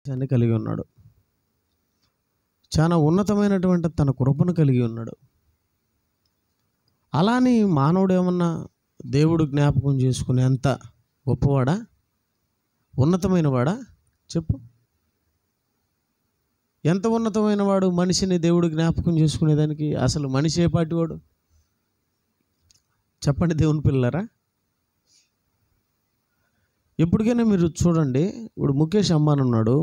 అన్ని కలిగి ఉన్నాడు. చాలా ఉన్నతమైనటువంటి తన కృపను కలిగి ఉన్నాడు. అలాని మానవుడు ఏమన్నా దేవుడు జ్ఞాపకం చేసుకునేంత గొప్పవాడా, ఉన్నతమైన వాడా? చెప్పు. ఎంత ఉన్నతమైన వాడు మనిషిని దేవుడు జ్ఞాపకం చేసుకునేదానికి? అసలు మనిషి ఏ పాటివాడు చెప్పండి దేవుని పిల్లలారా. ఎప్పటికైనా మీరు చూడండి, ఇప్పుడు ముఖేష్ అంబానీ ఉన్నాడు,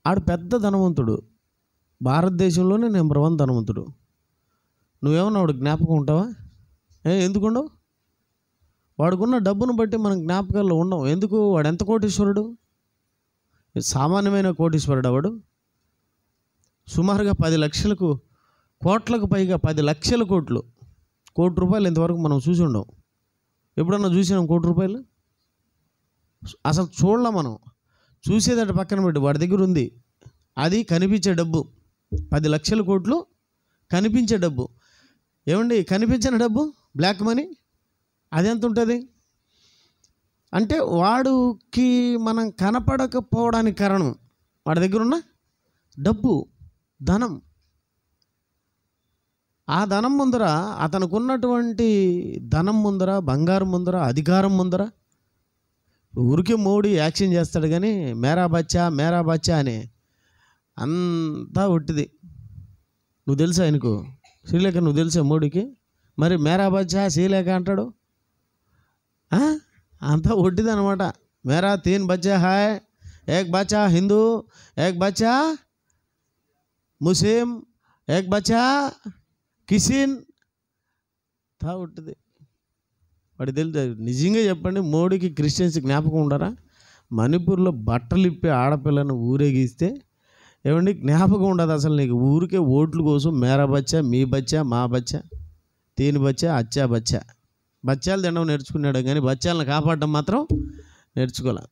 ఆడు పెద్ద ధనవంతుడు, భారతదేశంలోనే నెంబర్ 1 ధనవంతుడు. నువ్వేమన్నా వాడు జ్ఞాపకం ఉంటావా? ఎందుకుండవు? వాడుకున్న డబ్బును బట్టి మనం జ్ఞాపకాల్లో ఉండం. ఎందుకు? వాడు ఎంత కోటీశ్వరుడు? సామాన్యమైన కోటీశ్వరుడు వాడు. సుమారుగా 10 లక్షలకు కోట్లకు పైగా 10 లక్షల కోట్లు, కోటి రూపాయలు ఇంతవరకు మనం చూసి ఉండం. ఎప్పుడన్నా చూసినాం కోటి రూపాయలు? అసలు చూడలే. మనం చూసేదట పక్కన పెట్టి, వాడి దగ్గర ఉంది. అది కనిపించే డబ్బు. 10 లక్షల కోట్లు కనిపించే డబ్బు. ఏమండి, కనిపించిన డబ్బు బ్లాక్ మనీ అది ఎంత ఉంటుంది అంటే, వాడికి మనం కనపడకపోవడానికి కారణం వాడి దగ్గర ఉన్న డబ్బు, ధనం. ఆ ధనం ముందర, అతనికి ఉన్నటువంటి ధనం ముందర, బంగారం ముందర, అధికారం ముందర ఊరికే మోడీ యాక్షన్ చేస్తాడు కానీ మేరా బచ్చా అని అంతా ఒట్టిది. నువ్వు తెలుసా ఆయనకు? శ్రీలేఖ నువ్వు తెలుసా మోడీకి? మరి మేరా బచ్చా శ్రీలేఖ అంటాడు. అంతా ఒట్టిది అనమాట. మేరా 3 బచ్చా హాయ్, ఏక్ బచ్చా హిందూ, ఏక్ బచ్చా ముస్లిం, ఏక్ బచ్చా కిసిన్. తా ఒట్టిది. వాడి తెలుసు. నిజంగా చెప్పండి, మోడీకి క్రిస్టియన్స్ జ్ఞాపకం ఉండరా? మణిపూర్లో బట్టలు ఇప్పి ఆడపిల్లను ఊరేగిస్తే ఏమండి జ్ఞాపకం ఉండదు అసలు నీకు? ఊరికే ఓట్ల కోసం మేరా బచ్చా, మీ బచ్చా, మా బచ్చా, 3 బచ్చా, అచ్చా బచ్చా. బచ్చాలు తినడం నేర్చుకున్నాడు కానీ బచ్చాలను కాపాడడం మాత్రం నేర్చుకోలే.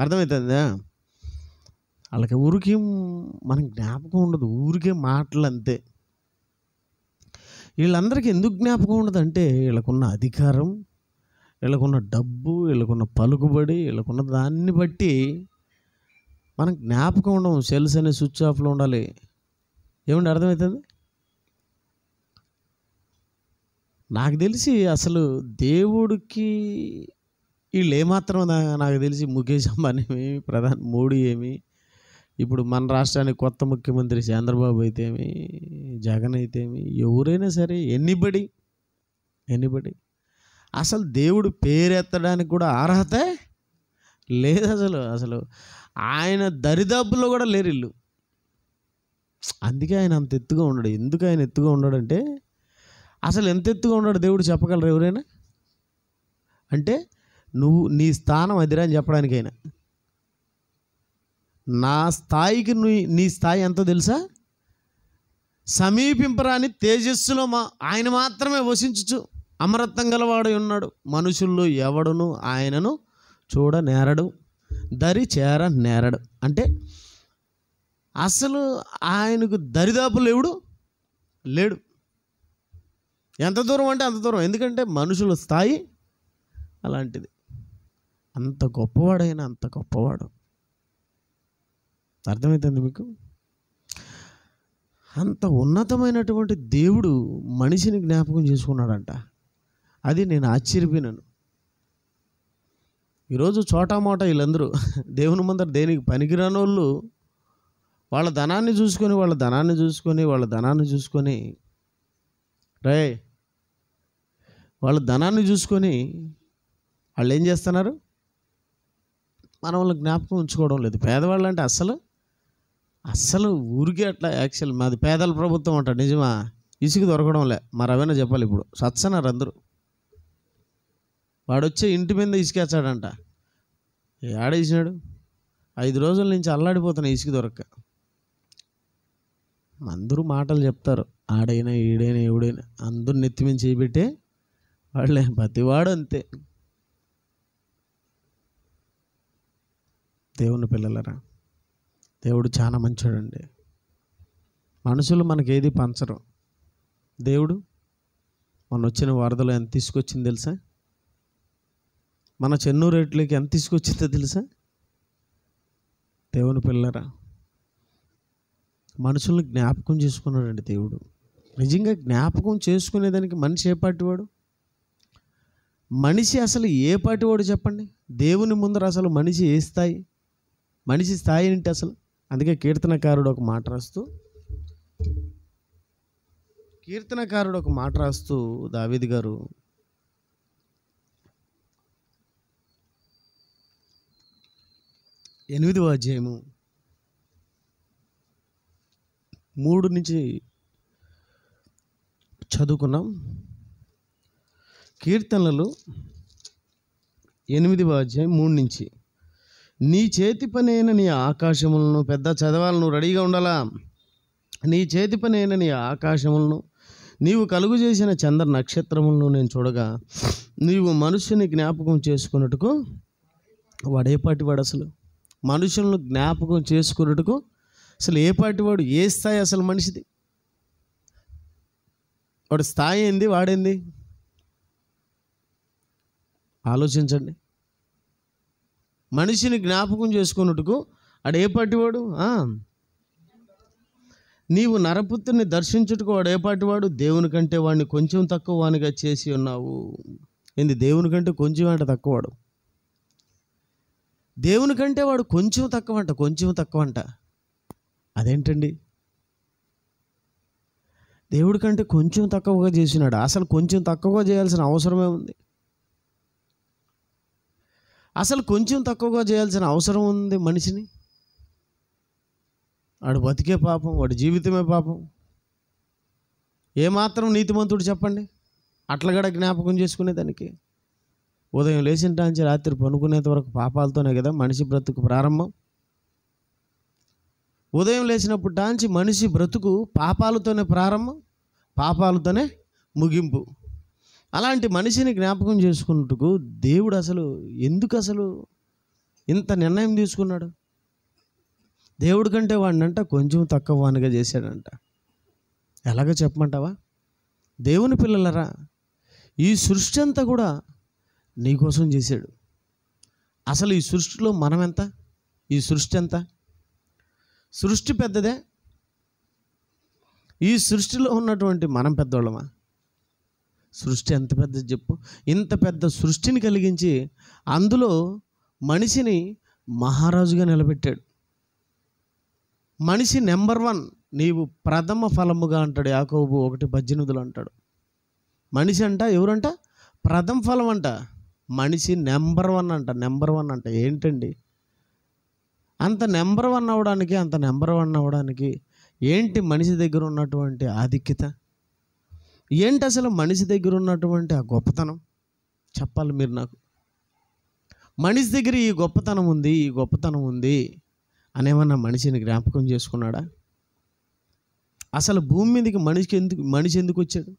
అర్థమవుతుందా? వాళ్ళకి ఊరికి మనకి జ్ఞాపకం ఉండదు, ఊరికే మాటలు అంతే. వీళ్ళందరికీ ఎందుకు జ్ఞాపకం ఉండదంటే, వీళ్ళకున్న అధికారం, వీళ్ళకున్న డబ్బు, వీళ్ళకున్న పలుకుబడి, వీళ్ళకున్న దాన్ని బట్టి మనకు జ్ఞాపకం ఉండవు. సెల్స్ అనే స్విచ్ ఆఫ్లో ఉండాలి. ఏమండి అర్థమవుతుంది? నాకు తెలిసి అసలు దేవుడికి వీళ్ళు ఏమాత్రం, నాకు తెలిసి ముఖేష్ అంబానీ ఏమి, ప్రధాని మోడీ ఏమి, ఇప్పుడు మన రాష్ట్రానికి కొత్త ముఖ్యమంత్రి చంద్రబాబు అయితేమి, జగన్ అయితేమి, ఎవరైనా సరే, ఎనీబడి అసలు దేవుడు పేరెత్తడానికి కూడా అర్హత లేదు అసలు ఆయన దరిదాపుల్లో కూడా లేరు ఇల్లు. అందుకే ఆయన అంత ఎత్తుగా ఉన్నాడు. ఎందుకు ఆయన ఎత్తుగా ఉన్నాడంటే, అసలు ఎంత ఎత్తుగా ఉన్నాడు దేవుడు చెప్పగలరు ఎవరైనా? అంటే నువ్వు నీ స్థానం అదిరా అని చెప్పడానికైనా. నా స్థాయికి నీ స్థాయి ఎంతో తెలుసా? సమీపింపరాని తేజస్సులో ఆయన మాత్రమే వసించుచు అమరత్వం గలవాడు ఉన్నాడు. మనుషుల్లో ఎవడును ఆయనను చూడ నేరడు, దరి చేర నేరడు. అంటే అసలు ఆయనకు దరిదాపులు ఎవడు లేడు. ఎంత దూరం అంటే అంత దూరం. ఎందుకంటే మనుషుల స్థాయి అలాంటిది. అంత గొప్పవాడైనా అంత గొప్పవాడు. అర్థమవుతుంది మీకు? అంత ఉన్నతమైనటువంటి దేవుడు మనిషిని జ్ఞాపకం చేసుకున్నాడంట. అది నేను ఆశ్చర్యపోయినాను. ఈరోజు చోటామోటా వీళ్ళందరూ దేవుని ముందర దేనికి పనికిరాని వాళ్ళు వాళ్ళ ధనాన్ని చూసుకొని వాళ్ళ ధనాన్ని చూసుకొని వాళ్ళు ఏం చేస్తున్నారు? మన వాళ్ళని జ్ఞాపకం ఉంచుకోవడం లేదు. పేదవాళ్ళు అంటే అస్సలు ఊరికే అట్లా. యాక్చువల్ మాది పేదల ప్రభుత్వం అంట. నిజమా? ఇసుక దొరకడంలే. మరి అవైనా చెప్పాలి. ఇప్పుడు సత్సన్నారు అందరూ. వాడొచ్చే ఇంటి మీద ఇసుకేస్తాడంట. ఆడేసినాడు. 5 రోజుల నుంచి అల్లాడిపోతున్నాయి ఇసుక దొరక్క. అందరూ మాటలు చెప్తారు. ఆడైనా ఈడైనా ఎవడైనా అందరూ నెత్తిమీద చేయబెట్టే వాళ్ళే. ప్రతివాడు అంతే. దేవుని పిల్లలరా, దేవుడు చాలా మంచోడండి. మనుషులు మనకేది పంచరు. దేవుడు మొన్న వచ్చిన వరదలు ఎంత తీసుకొచ్చింది తెలుసా? మన చెన్నూరు రేట్లకి ఎంత తీసుకొచ్చిందో తెలుసా? దేవుని పిల్లరా, మనుషుల్ని జ్ఞాపకం చేసుకున్నాడండి దేవుడు. నిజంగా జ్ఞాపకం చేసుకునేదానికి మనిషి ఏ పాటివాడు? మనిషి అసలు ఏ పాటివాడు చెప్పండి? దేవుని ముందర అసలు మనిషి ఏ స్థాయి? మనిషి స్థాయి ఏంటి అసలు? అందుకే కీర్తనకారుడు ఒక మాట రాస్తూ దావీదు గారు, ఎనిమిదవ అధ్యాయము 3 నుంచి చదువుకున్నాం. కీర్తనలు 8వ అధ్యాయం 3 నుంచి, నీ చేతి పనైన నీ ఆకాశములను, పెద్ద చదవాలను రెడీగా ఉండాలా. నీ చేతి పనైన నీ ఆకాశములను, నీవు కలుగు చేసిన చంద్ర నక్షత్రములను నేను చూడగా, నీవు మనుష్యుని జ్ఞాపకం చేసుకున్నట్టుకు వాడేపాటి వాడు? అసలు మనుషులను జ్ఞాపకం చేసుకున్నట్టుకు అసలు ఏ పాటి వాడు? ఏ స్థాయి అసలు మనిషిది? వాడి స్థాయి ఏంది? వాడేంది? ఆలోచించండి. మనిషిని జ్ఞాపకం చేసుకున్నట్టుకు వాడు ఏ పాటి వాడు? నీవు నరపుత్రుని దర్శించుటకు వాడు ఏ పాటి వాడు? దేవుని కంటే వాడిని కొంచెం తక్కువ వానిగా చేసి ఉన్నావు. ఏంది? దేవుని కంటే కొంచెం అంటే తక్కువవాడు. దేవుని కంటే వాడు కొంచెం తక్కువ అంట. అదేంటండి? దేవుడి కంటే కొంచెం తక్కువగా చేసినాడు. అసలు కొంచెం తక్కువగా చేయాల్సిన అవసరమే ఉంది? అసలు కొంచెం తక్కువగా చేయాల్సిన అవసరం ఉంది మనిషిని? వాడు బతికే పాపం, వాడి జీవితమే పాపం. ఏమాత్రం నీతిమంతుడు చెప్పండి అట్లా కూడా జ్ఞాపకం చేసుకునేదానికి? ఉదయం లేచిన నుంచి రాత్రి పనుకునేంత వరకు పాపాలతోనే కదా మనిషి బ్రతుకు ప్రారంభం. ఉదయం లేచినప్పుడు టాంచి మనిషి బ్రతుకు పాపాలతోనే ప్రారంభం, పాపాలతోనే ముగింపు. అలాంటి మనిషిని జ్ఞాపకం చేసుకున్నట్టుకు దేవుడు అసలు ఎందుకు అసలు ఇంత నిర్ణయం తీసుకున్నాడు? దేవుడి కంటే వాడినంట కొంచెం తక్కువ వానిగా చేశాడంట. ఎలాగ చెప్పమంటావా? దేవుని పిల్లలరా, ఈ సృష్టి అంతా కూడా నీకోసం చేశాడు. అసలు ఈ సృష్టిలో మనం ఎంత? ఈ సృష్టి ఎంత? సృష్టి పెద్దదే? ఈ సృష్టిలో ఉన్నటువంటి మనం పెద్దోళ్ళమా? సృష్టి ఎంత పెద్దది చెప్పు? ఇంత పెద్ద సృష్టిని కలిగించి అందులో మనిషిని మహారాజుగా నిలబెట్టాడు. మనిషి నెంబర్ 1, నీవు ప్రథమ ఫలముగా అంటాడు యాకోబు 1:18 అంటాడు. మనిషి అంట ఎవరంట? ప్రథమ ఫలం అంట. మనిషి నెంబర్ 1 అంట. నెంబర్ 1 అంట. ఏంటండి అంత నెంబర్ 1 అవ్వడానికి ఏంటి మనిషి దగ్గర ఉన్నటువంటి ఆధిక్యత? ఏంటి అసలు మనిషి దగ్గర ఉన్నటువంటి ఆ గొప్పతనం? చెప్పాలి మీరు నాకు. మనిషి దగ్గర ఈ గొప్పతనం ఉంది అనేమన్నా మనిషిని జ్ఞాపకం చేసుకున్నాడా? అసలు భూమి మీదకి మనిషి ఎందుకు వచ్చాడు?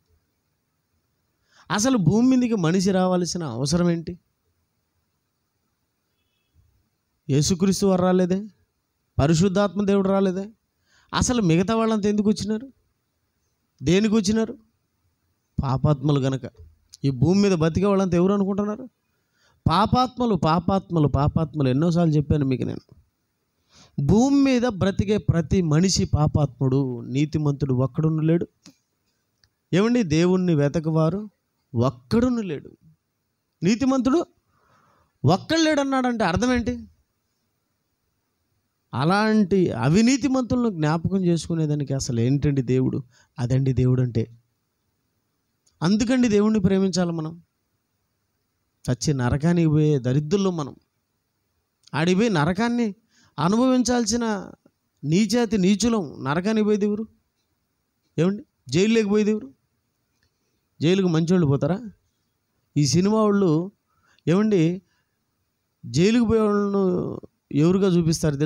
అసలు భూమి మీదకి మనిషి రావాల్సిన అవసరం ఏంటి? యేసుక్రీస్తు వారు రాలేదే? పరిశుద్ధాత్మ దేవుడు రాలేదే? అసలు మిగతా వాళ్ళంతా ఎందుకు వచ్చినారు? దేనికి వచ్చినారు? పాపాత్మలు గనక. ఈ భూమి మీద బతికే వాళ్ళంతా ఎవరు అనుకుంటున్నారు? పాపాత్మలు. ఎన్నోసార్లు చెప్పాను మీకు నేను. భూమి మీద బ్రతికే ప్రతి మనిషి పాపాత్ముడు. నీతిమంతుడు ఒక్కడును లేడు. ఏమండి? దేవుణ్ణి వెతకవారు ఒక్కడును లేడు. నీతిమంతుడు ఒక్కడు లేడన్నాడంటే అర్థం ఏంటి? అలాంటి అవినీతిమంతులను జ్ఞాపకం చేసుకునేదానికి అసలు ఏంటండి దేవుడు? అదండి దేవుడు అంటే. అందుకండి దేవుణ్ణి ప్రేమించాలి మనం. చచ్చి నరకానికి పోయే దరిద్రుల్లో మనం. ఆడిపోయి నరకాన్ని అనుభవించాల్సిన నీచాతి నీచులం. నరకానికి పోయేది ఎవరు? ఏమండి? జైల్లోకి పోయేది ఎవరు? జైలుకు మంచోళ్ళు పోతారా? ఈ సినిమా వాళ్ళు ఏమండి జైలుకు పోయే వాళ్ళను ఎవరుగా చూపిస్తారు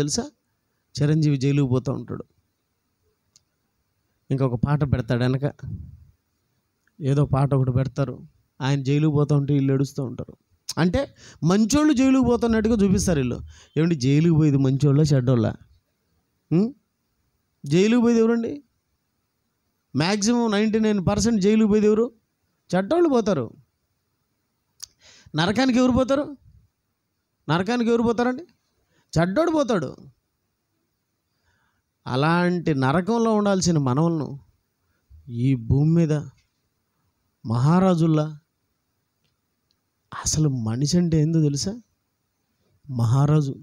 తెలుసా? చిరంజీవి జైలుకు పోతూ ఉంటాడు. ఇంకొక పాట పెడతాడు వెనక, ఏదో పాట ఒకటి పెడతారు. ఆయన జైలుకు పోతూ ఉంటే వీళ్ళు ఏడుస్తూ ఉంటారు. అంటే మంచోళ్ళు జైలుకు పోతున్నట్టుగా చూపిస్తారు వీళ్ళు. ఏమండి? జైలుకు పోయేది మంచోళ్ళ చెడ్డోళ్ళ? జైలుకు పోయేది ఎవరండి? మ్యాక్సిమం 99% జైలుకు పోయేది ఎవరు? చెడ్డోళ్ళు పోతారు. నరకానికి ఎవరు పోతారు? నరకానికి ఎవరు పోతారండి? చెడ్డోడు పోతాడు. అలాంటి నరకంలో ఉండాల్సిన మనవలను ఈ భూమి మీద మహారాజుల్లా, అసలు మనిషి అంటే ఏందో తెలుసా? మహారాజు.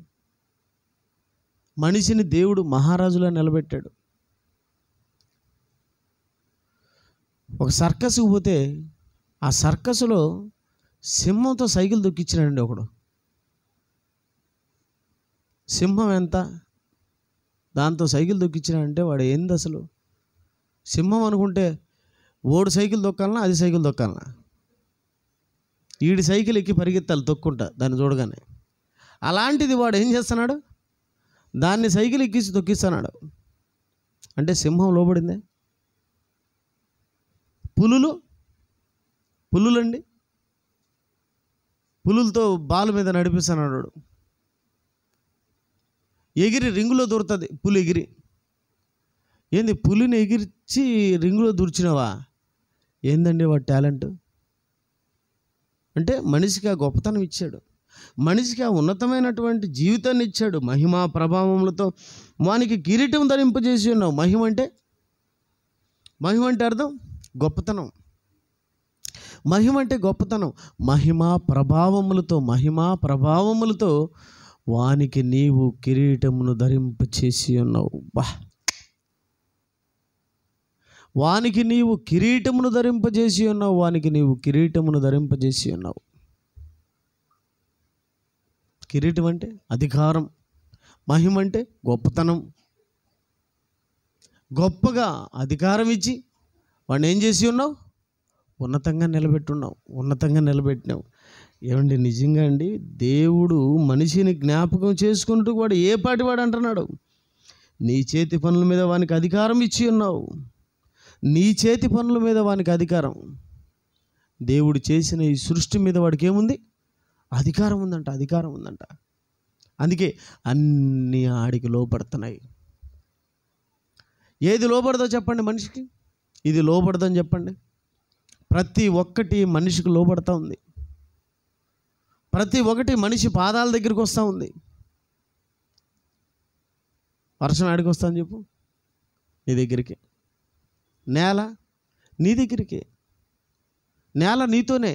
మనిషిని దేవుడు మహారాజులా నిలబెట్టాడు. ఒక సర్కస్కి పోతే ఆ సర్కస్లో సింహంతో సైకిల్ దొక్కించినాడండి ఒకడు. సింహం ఎంత, దాంతో సైకిల్ దొక్కించినాడంటే వాడు ఏంది అసలు? సింహం అనుకుంటే ఓడి సైకిల్ దొక్కాలన్నా, అది సైకిల్ దొక్కాలన్నా, ఈడి సైకిల్ ఎక్కి పరిగెత్తాలి తొక్కుంటా దాన్ని చూడగానే. అలాంటిది వాడు ఏం చేస్తున్నాడు? దాన్ని సైకిల్ ఎక్కించి తొక్కిస్తున్నాడు. అంటే సింహం లోబడిందే. పులులండి, పులులతో బాల్ మీద నడిపిస్తున్నాడు. ఎగిరి రింగులో దూరుతుంది పులి. ఎగిరి ఏంది, పులిని ఎగిర్చి రింగులో దూర్చినావా? ఏందండి వాడి టాలెంట్? అంటే మనిషికి ఆ గొప్పతనం ఇచ్చాడు, మనిషికి ఆ ఉన్నతమైనటువంటి జీవితాన్ని ఇచ్చాడు. మహిమా ప్రభావములతో వానికి కిరీటం ధరింపజేసి ఉన్నావు. మహిమ అంటే అర్థం గొప్పతనం. మహిమ అంటే గొప్పతనం. మహిమా ప్రభావములతో వానికి నీవు కిరీటమును ధరింపచేసి ఉన్నావు. వానికి నీవు కిరీటమును ధరింపజేసి ఉన్నావు. కిరీటం అంటే అధికారం, మహిమ అంటే గొప్పతనం. గొప్పగా అధికారం ఇచ్చి వాడిని ఏం చేసి ఉన్నావు? ఉన్నతంగా నిలబెట్టినావు. ఏమండి, నిజంగా అండి, దేవుడు మనిషిని జ్ఞాపకం చేసుకుంటూ వాడు ఏ పాటి వాడు అంటున్నాడు, నీ చేతి పనుల మీద వానికి అధికారం ఇచ్చి ఉన్నావు. నీ చేతి పనుల మీద వానికి అధికారం. దేవుడు చేసిన ఈ సృష్టి మీద వాడికి ఏముంది? అధికారం ఉందంట. అందుకే అన్నీ ఆడికి లోపడుతున్నాయి. ఏది లోపడదో చెప్పండి మనిషికి? ఇది లోపడదని చెప్పండి. ప్రతి ఒక్కటి మనిషికి లోపడతా ఉంది. ప్రతి ఒక్కటి మనిషి పాదాల దగ్గరికి వస్తూ ఉంది. వర్షం ఆడికి వస్తుందని చెప్పు, నీ దగ్గరికి. నేల నీ దగ్గరికి. నేల నీతోనే.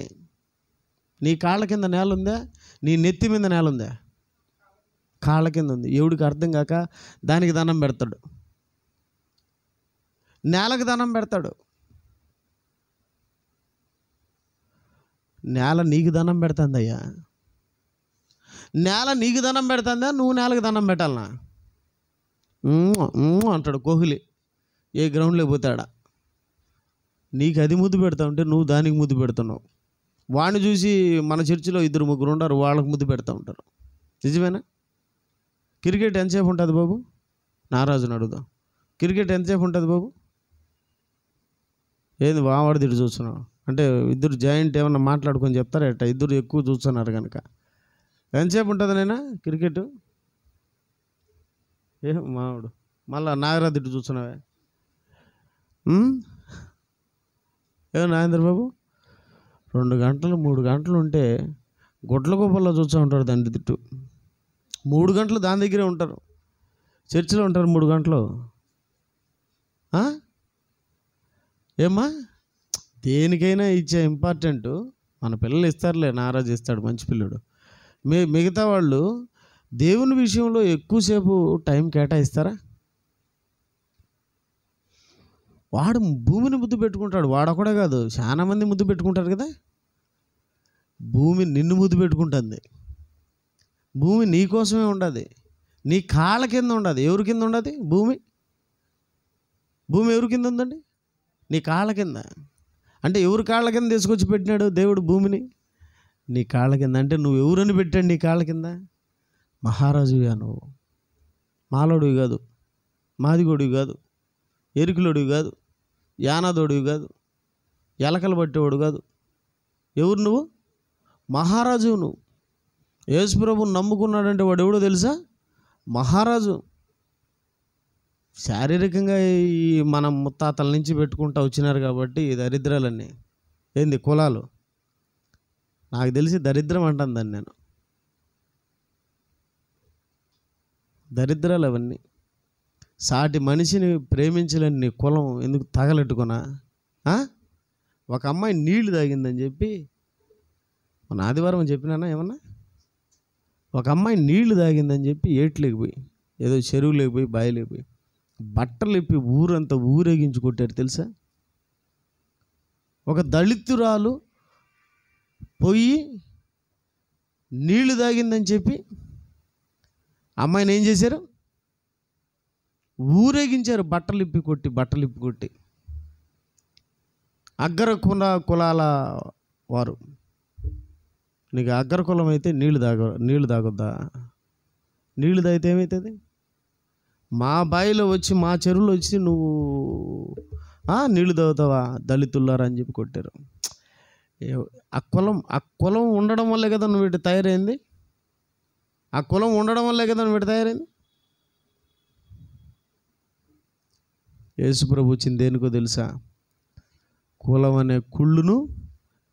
నీ కాళ్ళ కింద నేల ఉందా? నీ నెత్తి మీద నేల ఉందా? కాళ్ళ కింద ఉంది. ఎవడికి అర్థం కాక దానికి దండం పెడతాడు, నేలకు దండం పెడతాడు. నేల నీకు దండం పెడుతుందయ్యా. నేల నీకు దండం పెడుతుందా? నువ్వు నేలకు దండం పెట్టాలనా? అంటాడు కోహ్లీ ఏ గ్రౌండ్లో పోతాడా. నీకు అది ముద్దు పెడతా ఉంటే నువ్వు దానికి ముద్దు పెడుతున్నావు. వాడిని చూసి మన చర్చిలో 2-3 ఉన్నారు, వాళ్ళకు ముద్దు పెడతా ఉంటారు. నిజమేనా? క్రికెట్ ఎంతసేపు ఉంటుంది బాబు? నారాజుని అడుగుదాం. క్రికెట్ ఎంతసేపు ఉంటుంది బాబు? ఏంది వాడు తిరిగి చూస్తున్నావు అంటే ఇద్దరు జాయింట్ ఏమన్నా మాట్లాడుకొని చెప్తారా? ఎట్ట ఇద్దరు ఎక్కువ చూస్తున్నారు కనుక. ఎంతసేపు ఉంటుంది నైనా క్రికెట్? మావాడు మళ్ళా నాగరాజు ఇటు చూస్తున్నావే. నాగేంద్ర బాబు 2 గంటలు 3 గంటలు ఉంటే గుడ్ల గొప్పల్లో చూస్తూ ఉంటారు దాని తిట్టు. 3 గంటలు దాని దగ్గరే ఉంటారు, చర్చిలో ఉంటారు 3 గంటలు. ఏమ్మా, దేనికైనా ఇచ్చే ఇంపార్టెంట్ మన పిల్లలు ఇస్తారులే. నారాజు ఇస్తాడు, మంచి పిల్లడు. మిగతా వాళ్ళు దేవుని విషయంలో ఎక్కువసేపు టైం కేటాయిస్తారా? వాడు భూమిని ముద్దు పెట్టుకుంటాడు. వాడొక్కడే కాదు, చాలా మంది ముద్దు పెట్టుకుంటారు కదా. భూమి నిన్ను ముద్దు పెట్టుకుంటుంది. భూమి నీ కోసమే ఉండదు, నీ కాళ్ళ కింద ఉండదు. ఎవరి కింద ఉండదు భూమి? ఎవరి కింద ఉందండి? నీ కాళ్ళ కింద. అంటే ఎవరి కాళ్ళ కింద తీసుకొచ్చి పెట్టినాడు దేవుడు భూమిని? నీ కాళ్ళ కింద. అంటే నువ్వు ఎవరని పెట్టాడు నీ కాళ్ళ కింద? మహారాజుగా నువ్వు. మాలోడివి కాదు, మాదిగోడివి కాదు, ఎరుకులోడివి కాదు, యానాదోడివి కాదు, ఎలకలు పట్టేవాడు కాదు. ఎవరు నువ్వు? మహారాజు నువ్వు. యేసుప్రభుని నమ్ముకున్నాడంటే వాడు ఎవడో తెలుసా? మహారాజు. శారీరకంగా ఈ మన ముత్తాతల నుంచి పెట్టుకుంటూ వచ్చినారు కాబట్టి ఈ దరిద్రాలన్నీ ఏంది కులాలు. నాకు తెలిసి దరిద్రం అంటాను దాన్ని నేను. దరిద్రాలు అవన్నీ. సాటి మనిషిని ప్రేమించలేని నీ కులం ఎందుకు తగలెట్టుకున్నా? ఒక అమ్మాయి నీళ్లు తాగిందని చెప్పి మన ఆదివారం చెప్పినానా ఏమన్నా? ఒక అమ్మాయి నీళ్లు తాగిందని చెప్పి ఏట్లేకపోయి, ఏదో చెరువులోకి పోయి, బాయిలోకి పోయి బట్టలు ఇప్పి ఊరంతా ఊరేగించి కొట్టారు తెలుసా? ఒక దళితురాలు పోయి నీళ్లు తాగిందని చెప్పి అమ్మాయిని ఏం చేశారు? ఊరేగించారు, బట్టలు ఇప్పి కొట్టి. అగ్ర కులాల వారు, నీకు అగ్ర కులం అయితే నీళ్లు తాగొద్దా? నీళ్లు తాగితే ఏమవుతుంది? మా బావిలో వచ్చి, మా చెరువులో వచ్చి నువ్వు నీళ్లు తాగుతావా దళితుల్లారా అని చెప్పి కొట్టారు. ఆ కులం ఉండడం వల్లే కదా నువ్వు వీటి తయారైంది. ఆ కులం ఉండడం వల్లే కదా నువ్వు వీటి తయారైంది. యేసుప్రభు వచ్చింది దేనికో తెలుసా? కులం అనే కుళ్ళును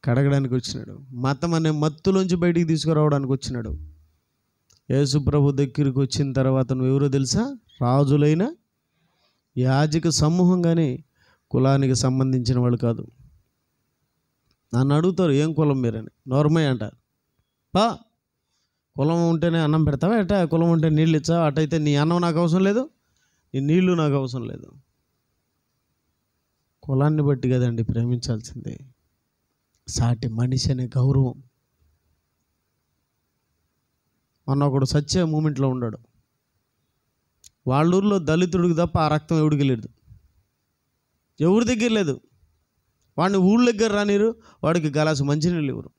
కడగడానికి వచ్చినాడు. మతం అనే మత్తులోంచి బయటికి తీసుకురావడానికి వచ్చినాడు. యేసుప్రభు దగ్గరికి వచ్చిన తర్వాత నువ్వు ఎవరో తెలుసా? రాజులైన యాజక సమూహం, కానీ కులానికి సంబంధించిన వాళ్ళు కాదు. నన్ను అడుగుతారు ఏం కులం మీరని, నోర్మయ్య అంటారు. కులం ఉంటేనే అన్నం పెడతావా ఎట్టా? కులం ఉంటే నీళ్ళు ఇచ్చావా? అటైతే నీ అన్నం నాకు అవసరం లేదు, నీ నీళ్ళు నాకు అవసరం లేదు. కులాన్ని బట్టి కదండి ప్రేమించాల్సిందే. సాటి మనిషి అనే గౌరవం. మొన్న ఒకడు సత్య మూమెంట్లో ఉన్నాడు. వాళ్ళూరులో దళితుడికి తప్ప ఆ రక్తం ఎవడికి లేదు, ఎవరి దగ్గర లేదు. వాడిని ఊళ్ళ దగ్గర రానిరు, వాడికి గలాసు మంచినీళ్ళు ఇవ్వరు.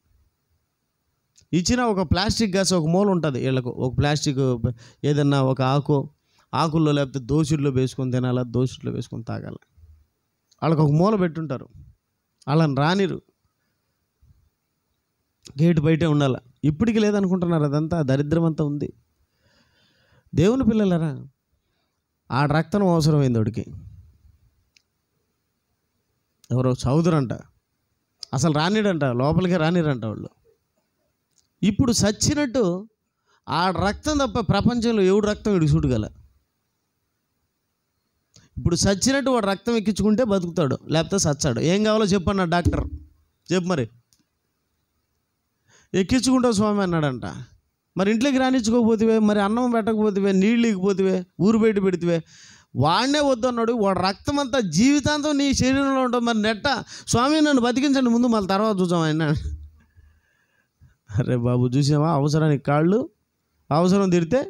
ఇచ్చిన ఒక ప్లాస్టిక్ గ్లాస్ ఒక మూల ఉంటుంది వీళ్ళకు. ఒక ప్లాస్టిక్ ఏదన్నా ఒక ఆకుల్లో లేకపోతే దోశల్లో వేసుకొని తినాలా, దోశల్లో వేసుకొని తాగాలి. వాళ్ళకి ఒక మూల పెట్టుంటారు, వాళ్ళని రానిరు, గేటు బయటే ఉండాలి. ఇప్పటికి లేదనుకుంటున్నారు, అదంతా దరిద్రం అంతా ఉంది. దేవుని పిల్లలరా, ఆ రక్తం అవసరమైంది వాడికి. ఎవరో చౌదరంట, అసలు రానిడంట, లోపలికే రానిరంట వాళ్ళు. ఇప్పుడు సచ్చినట్టు ఆ రక్తం తప్ప ప్రపంచంలో ఎవడు రక్తం వీడికి చూడగల. ఇప్పుడు సచ్చినట్టు వాడు రక్తం ఎక్కించుకుంటే బతుకుతాడు, లేకపోతే సచ్చాడు. ఏం కావాలో చెప్పన్న డాక్టర్, చెప్పు మరి. ఎక్కించుకుంటావు స్వామి అన్నాడంట. మరి ఇంట్లోకి రానిచ్చుకోకపోతే, మరి అన్నం పెట్టకపోతే, నీళ్ళు ఇకపోతే, ఊరు బయట పెడితే, వాడినే వద్దు అన్నాడు. వాడు రక్తం అంతా జీవితాంతం నీ శరీరంలో ఉంటుంది. మరి నెట్ట స్వామి నన్ను బతికించండి ముందు, మళ్ళీ తర్వాత చూసాం ఆయన. అరే బాబు, చూసావా? అవసరానికి కాళ్ళు, అవసరం తీరితే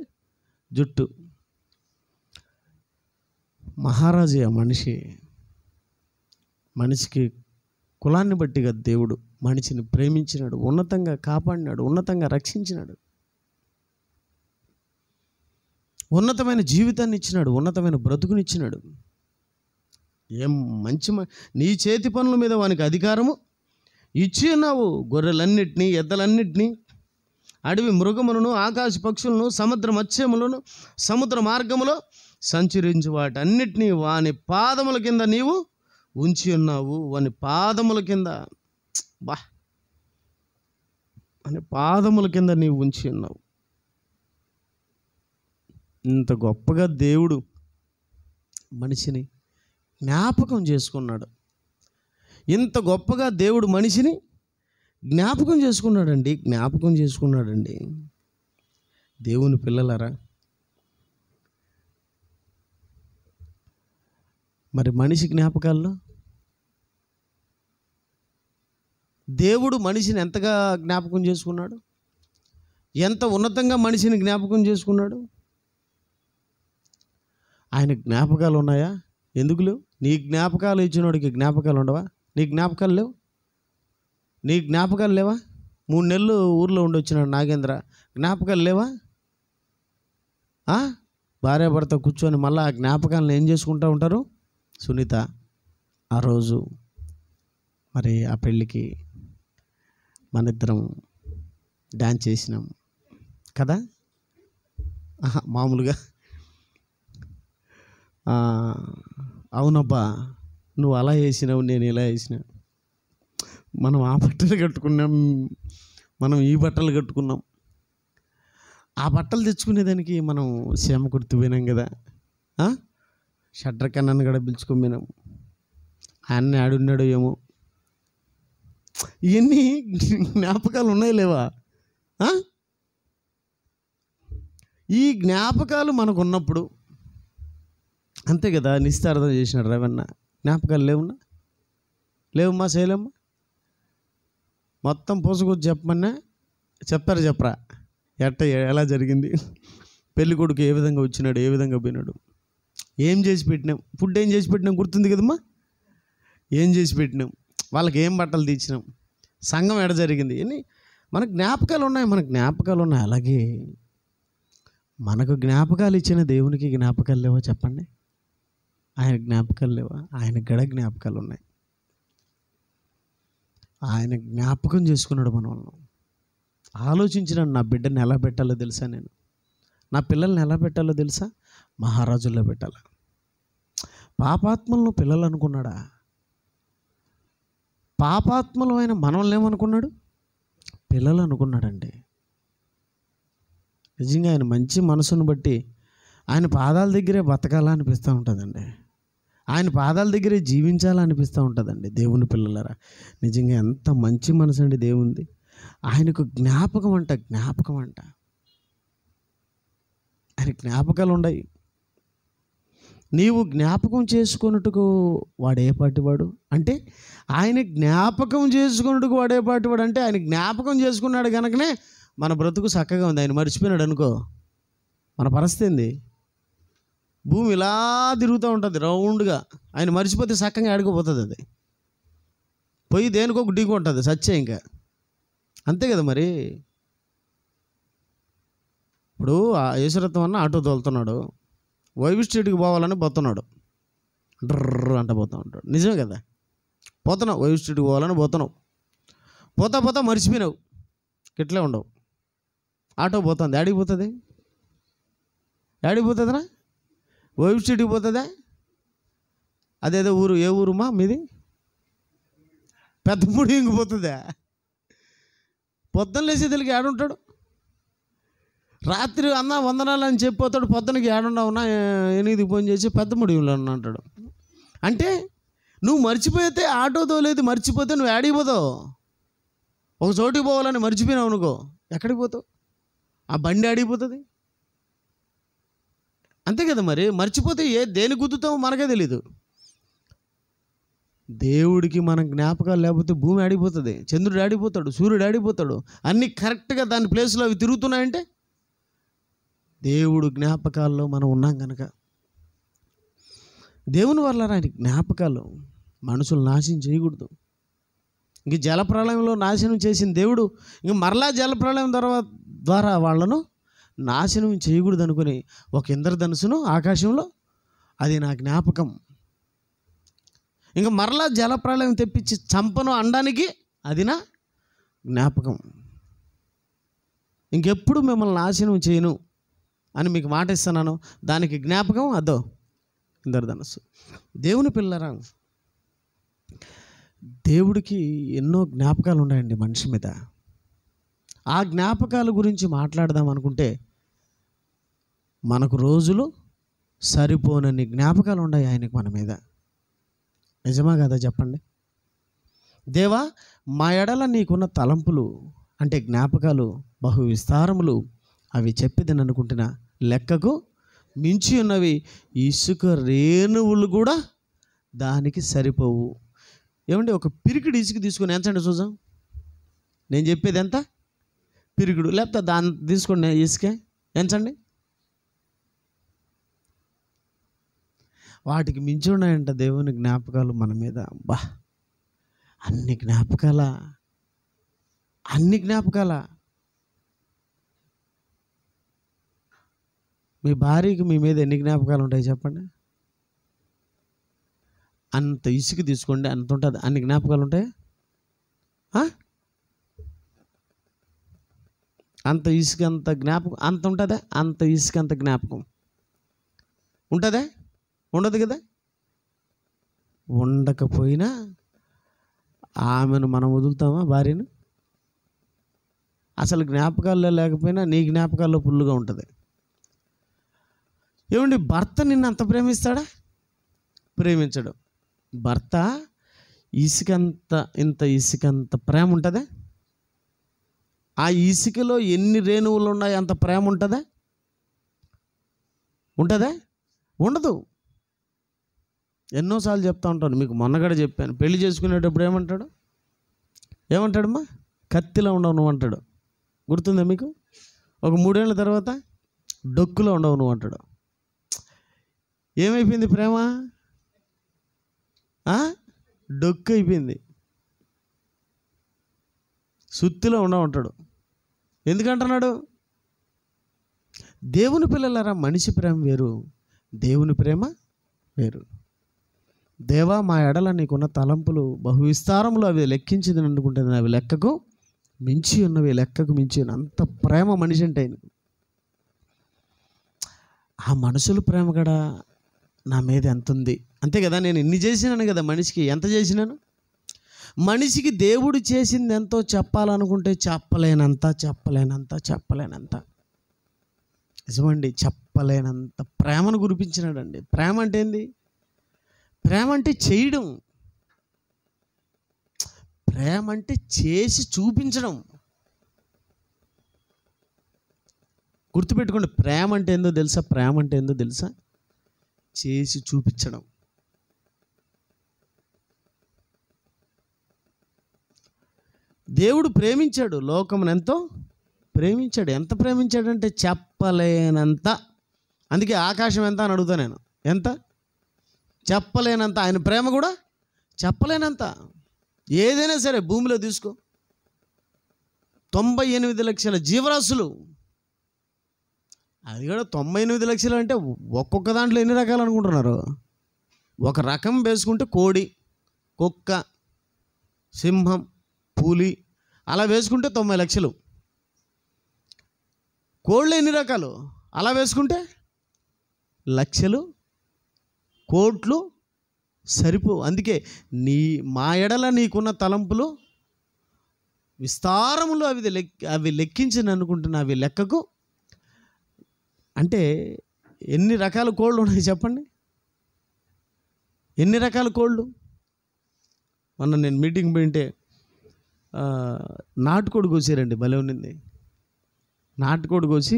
జుట్టు. మహారాజే మనిషికి కులాన్ని బట్టిగా దేవుడు మనిషిని ప్రేమించినాడు, ఉన్నతంగా కాపాడినాడు, ఉన్నతంగా రక్షించినాడు, ఉన్నతమైన జీవితాన్ని ఇచ్చినాడు, ఉన్నతమైన బ్రతుకునిచ్చినాడు. ఏం మంచి నీ చేతి పనుల మీద వానికి అధికారము ఇచ్చి ఉన్నావు. గొర్రెలన్నిటినీ, ఎద్దలన్నిటినీ, అడవి మృగములను, ఆకాశ పక్షులను, సముద్ర మత్స్యములను, సముద్ర మార్గములో సంచరించు వాటన్నిటినీ వాని పాదముల కింద నీవు ఉంచి ఉన్నావు. వాని పాదముల కింద వాని పాదముల కింద నీవు ఉంచి ఉన్నావు. ఇంత గొప్పగా దేవుడు మనిషిని జ్ఞాపకం చేసుకున్నాడు. ఇంత గొప్పగా దేవుడు మనిషిని జ్ఞాపకం చేసుకున్నాడండి. దేవుని పిల్లలారా, మరి మనిషి జ్ఞాపకాల్లో దేవుడు మనిషిని ఎంతగా జ్ఞాపకం చేసుకున్నాడు, ఎంత ఉన్నతంగా మనిషిని జ్ఞాపకం చేసుకున్నాడు. ఆయన జ్ఞాపకాలు ఉన్నాయా? ఎందుకు లేవు? నీ జ్ఞాపకాలు ఇచ్చినోడికి జ్ఞాపకాలు ఉండవా? నీ జ్ఞాపకాలు లేవు? నీ జ్ఞాపకాలు లేవా? 3 నెలలు ఊర్లో ఉండి వచ్చినాడు నాగేంద్ర, జ్ఞాపకాలు లేవా? భార్యాభర్త కూర్చొని మళ్ళీ ఆ జ్ఞాపకాలను ఏం చేసుకుంటూ ఉంటారు? సునీత, ఆ రోజు మరి ఆ పెళ్ళికి మనిద్దరం డ్యాన్స్ చేసినాం కదా, మామూలుగా. అవునబ్బా, నువ్వు అలా వేసినావు, నేను ఇలా వేసిన, మనం ఆ బట్టలు కట్టుకున్నాం, మనం ఈ బట్టలు కట్టుకున్నాం. ఆ బట్టలు తెచ్చుకునేదానికి మనం శ్రమ గుర్తు పోయినాం కదా. షడ్రకన్నాన్ని కూడా పిలుచుకోపోయినాం. ఆయన్ని ఆడున్నాడు ఏమో. ఇవన్నీ జ్ఞాపకాలు ఉన్నాయి లేవా? ఈ జ్ఞాపకాలు మనకు ఉన్నప్పుడు అంతే కదా. నిస్తార్థం చేసినాడు రేవన్న. జ్ఞాపకాలు లేవమ్మా శైలమ్మా? మొత్తం పోసుకొచ్చి చెప్పమన్నా చెప్పరా ఎలా జరిగింది, పెళ్ళి కొడుకు ఏ విధంగా వచ్చినాడు, ఏ విధంగా పోయినాడు, ఏం చేసి పెట్టినాం, ఫుడ్ ఏం చేసి పెట్టినాం గుర్తుంది కదమ్మా? ఏం చేసి పెట్టినాం, వాళ్ళకి ఏం బట్టలు తీర్చినాం, సంఘం ఎడ జరిగింది అని మనకు జ్ఞాపకాలు ఉన్నాయి. అలాగే మనకు జ్ఞాపకాలు ఇచ్చిన దేవునికి జ్ఞాపకాలు లేవా చెప్పండి? ఆయన జ్ఞాపకాలు లేవా? ఆయనకు గడ జ్ఞాపకాలు ఉన్నాయి. ఆయన జ్ఞాపకం చేసుకున్నాడు మనల్ని. ఆలోచించినాడు, నా బిడ్డని ఎలా పెట్టాలో తెలుసా, నేను నా పిల్లల్ని ఎలా పెట్టాలో తెలుసా, మహారాజుల్లో పెట్టాలా. పాపాత్మలను పిల్లలు అనుకున్నాడా? పాపాత్మలు ఆయన మనల్ని ఏమనుకున్నాడు? పిల్లలు అనుకున్నాడండి. నిజంగా ఆయన మంచి మనసును బట్టి ఆయన పాదాల దగ్గరే బతకాలా అనిపిస్తూ ఉంటుందండి. ఆయన పాదాల దగ్గరే జీవించాలా అనిపిస్తూ ఉంటుందండి. దేవుని పిల్లలరా, నిజంగా ఎంత మంచి మనసు అండి దేవుంది. ఆయనకు జ్ఞాపకం అంట. ఆయన జ్ఞాపకాలు ఉన్నాయి. నీవు జ్ఞాపకం చేసుకున్నట్టుకు వాడు ఏ పాటివాడు అంటే, ఆయన జ్ఞాపకం చేసుకున్నట్టుకు వాడు ఏ పాటివాడు అంటే, ఆయన జ్ఞాపకం చేసుకున్నాడు కనుకనే మన బ్రతుకు చక్కగా ఉంది. ఆయన మర్చిపోయినాడు అనుకో, మన పరిస్థితి ఏంది? భూమి ఇలా తిరుగుతూ ఉంటుంది రౌండ్గా. ఆయన మర్చిపోతే చక్కగా ఆడుకోపోతుంది. అది పోయి దేనికొక ఢీకు ఉంటుంది సచ్చే. ఇంకా అంతే కదా మరి. ఇప్పుడు యేసురత్నం అన్న ఆటో తోలుతున్నాడు, వైవి స్ట్రీట్కి పోవాలని పోతున్నాడు, డ్రర్ అంట పోతూ ఉంటాడు. నిజమే కదా. పోతున్నావు, వైవి స్ట్రీట్కి పోవాలని పోతున్నావు, పోతా మర్చిపోయినావు, ఇట్లే ఉండవు. ఆటో పోతుంది, యాడికి పోతుందిరా? వైవి స్ట్రీట్కి పోతుందా? అదేదో ఊరు, ఏ ఊరుమా మీది? పెద్దముడి ఇంకిపోతుందా? పొద్దున్న లేచి తెలికి ఏడుంటాడు, రాత్రి అన్న వందనాలు అని చెప్పిపోతాడు, పొద్దునకి ఏడున్నావున్నా 8కి ఫోన్ చేసి పెద్దముడిలో అంటాడు. అంటే నువ్వు మర్చిపోతే, ఆటో తోలేదు మర్చిపోతే నువ్వు ఆడిపోతావు. ఒక చోటుకి పోవాలని మర్చిపోయినావు అనుకో, ఎక్కడికి పోతావు? ఆ బండి ఆడిపోతుంది. అంతే కదా మరి. మర్చిపోతే దేని గుద్దుతావు మనకే తెలీదు. దేవుడికి మన జ్ఞాపకాలు లేకపోతే భూమి ఆడిపోతుంది, చంద్రుడు ఆడిపోతాడు, సూర్యుడు ఆడిపోతాడు. అన్నీ కరెక్ట్గా దాని ప్లేస్లో అవి తిరుగుతున్నాయంటే దేవుడు జ్ఞాపకాల్లో మనం ఉన్నాం కనుక. దేవుని వల్ల ఆయన జ్ఞాపకాలు మనుషులు నాశనం చేయకూడదు. ఇంక జలప్రళయంలో నాశనం చేసిన దేవుడు ఇంక మరలా జలప్రళయం ద్వారా వాళ్ళను నాశనం చేయకూడదు అనుకుని ఒక ఇంద్రధనుసును ఆకాశంలో, అది నా జ్ఞాపకం. ఇంకా మరలా జలప్రళయం తెప్పించి చంపను అనడానికి అది నా జ్ఞాపకం. ఇంకెప్పుడు మిమ్మల్ని నాశనం చేయను అని మీకు మాట ఇస్తున్నాను. దానికి జ్ఞాపకం అదో ఇంద్రధనుస్సు. దేవుని పిల్లరా, దేవుడికి ఎన్నో జ్ఞాపకాలు ఉన్నాయండి మనిషి మీద. ఆ జ్ఞాపకాల గురించి మాట్లాడదాం అనుకుంటే మనకు రోజులు సరిపోనన్ని జ్ఞాపకాలు ఉన్నాయి ఆయనకు మన మీద. నిజమా కదా చెప్పండి? దేవా, మా ఎడల నీకున్న తలంపులు అంటే జ్ఞాపకాలు బహు విస్తారములు, అవి చెప్పేదని అనుకుంటున్నా లెక్కకు మించి ఉన్నవి. ఇసుక రేణువులు కూడా దానికి సరిపోవు. ఏమంటే ఒక పిరికిడి ఇసుక తీసుకొని ఎంచండి చూద్దాం. నేను చెప్పేది ఎంత? పిరికిడు. లేకపోతే దాన్ని తీసుకోండి ఇసుకే ఎంచండి. వాటికి మించి ఉన్నాయంట దేవుని జ్ఞాపకాలు మన మీద. బా, అన్ని జ్ఞాపకాల. మీ భార్యకి మీ మీద ఎన్ని జ్ఞాపకాలు ఉంటాయి చెప్పండి? అంత ఇసుక తీసుకోండి, అంత ఉంటుంది. అన్ని జ్ఞాపకాలు ఉంటాయి. అంత ఇసుక అంత జ్ఞాపకం అంత ఉంటుందా? అంత ఇసుక అంత జ్ఞాపకం ఉంటుందా? ఉండదు కదా. ఉండకపోయినా ఆమెను మనం వదులుతామా? భార్యను అసలు జ్ఞాపకాల్లో లేకపోయినా నీ జ్ఞాపకాల్లో ఫుల్గా ఉంటుంది. ఏమండి, భర్త నిన్ను అంత ప్రేమిస్తాడా? ప్రేమించడు. భర్త ఇసుకంత ప్రేమ ఉంటుందా? ఆ ఇసుకలో ఎన్ని రేణువులు ఉన్నాయి అంత ప్రేమ ఉంటుందా? ఉండదు. ఎన్నోసార్లు చెప్తా ఉంటాను, మీకు మొన్నగడ చెప్పాను. పెళ్లి చేసుకునేటప్పుడు ఏమంటాడమ్మా? కత్తిలో ఉండవు నువ్వు అంటాడు. గుర్తుందా మీకు? ఒక 3 ఏళ్ళ తర్వాత డొక్కులో ఉండవు నువ్వు అంటాడు. ఏమైపోయింది ప్రేమ? డొక్కు అయిపోయింది. సుత్తిలో ఉండమంటాడు. ఎందుకంటున్నాడు? దేవుని పిల్లలారా, మనిషి ప్రేమ వేరు, దేవుని ప్రేమ వేరు. దేవా, మా ఎడల నీకున్న తలంపులు బహు విస్తారములు, అవి లెక్కించింది అనుకుంటుంది, అవి లెక్కకు మించి ఉన్నవి, లెక్కకు మించి అంత ప్రేమ మనిషి అంటే. ఆ మనుషుల ప్రేమ కూడా నా మీద ఎంత ఉంది, అంతే కదా. నేను ఇన్ని చేసినాను కదా మనిషికి. ఎంత చేసినాను? మనిషికి దేవుడు చేసింది ఎంతో చెప్పాలనుకుంటే చెప్పలేనంత. నిజమండి, చెప్పలేనంత ప్రేమను కురిపించినాడండి. ప్రేమ అంటే ఏంది? ప్రేమ అంటే చేయడం. ప్రేమ అంటే చేసి చూపించడం. గుర్తుపెట్టుకోండి, ప్రేమ అంటే ఏందో తెలుసా? చేసి చూపించడం. దేవుడు ప్రేమించాడు, లోకమును ఎంతో ప్రేమించాడు. ఎంత ప్రేమించాడంటే చెప్పలేనంత. అందుకే ఆకాశం ఎంత అని అడుగుతా నేను. ఎంత? చెప్పలేనంత. ఆయన ప్రేమ కూడా చెప్పలేనంత. ఏదైనా సరే భూమిలో తీసుకో, 98 లక్షల జీవరాశులు. అది కూడా 98 లక్షలు అంటే ఒక్కొక్క దాంట్లో ఎన్ని రకాలు అనుకుంటున్నారు? ఒక రకం వేసుకుంటే కోడి, కుక్క, సింహం, పులి, అలా వేసుకుంటే 90 లక్షలు. కోళ్ళు ఎన్ని రకాలు? అలా వేసుకుంటే లక్షలు, కోట్లు సరిపోవు. అందుకే మా ఎడల నీకున్న తలంపులు విస్తారములు, అవి లెక్కించని అనుకుంటున్నా, అవి లెక్కకు. అంటే ఎన్ని రకాల కోళ్ళు ఉన్నాయి చెప్పండి? ఎన్ని రకాల కోళ్ళు? మొన్న నేను మీటింగ్ పోయింటే నాటుకోడి కోసారండి, భలే ఉన్నింది. నాటుకోడి కోసి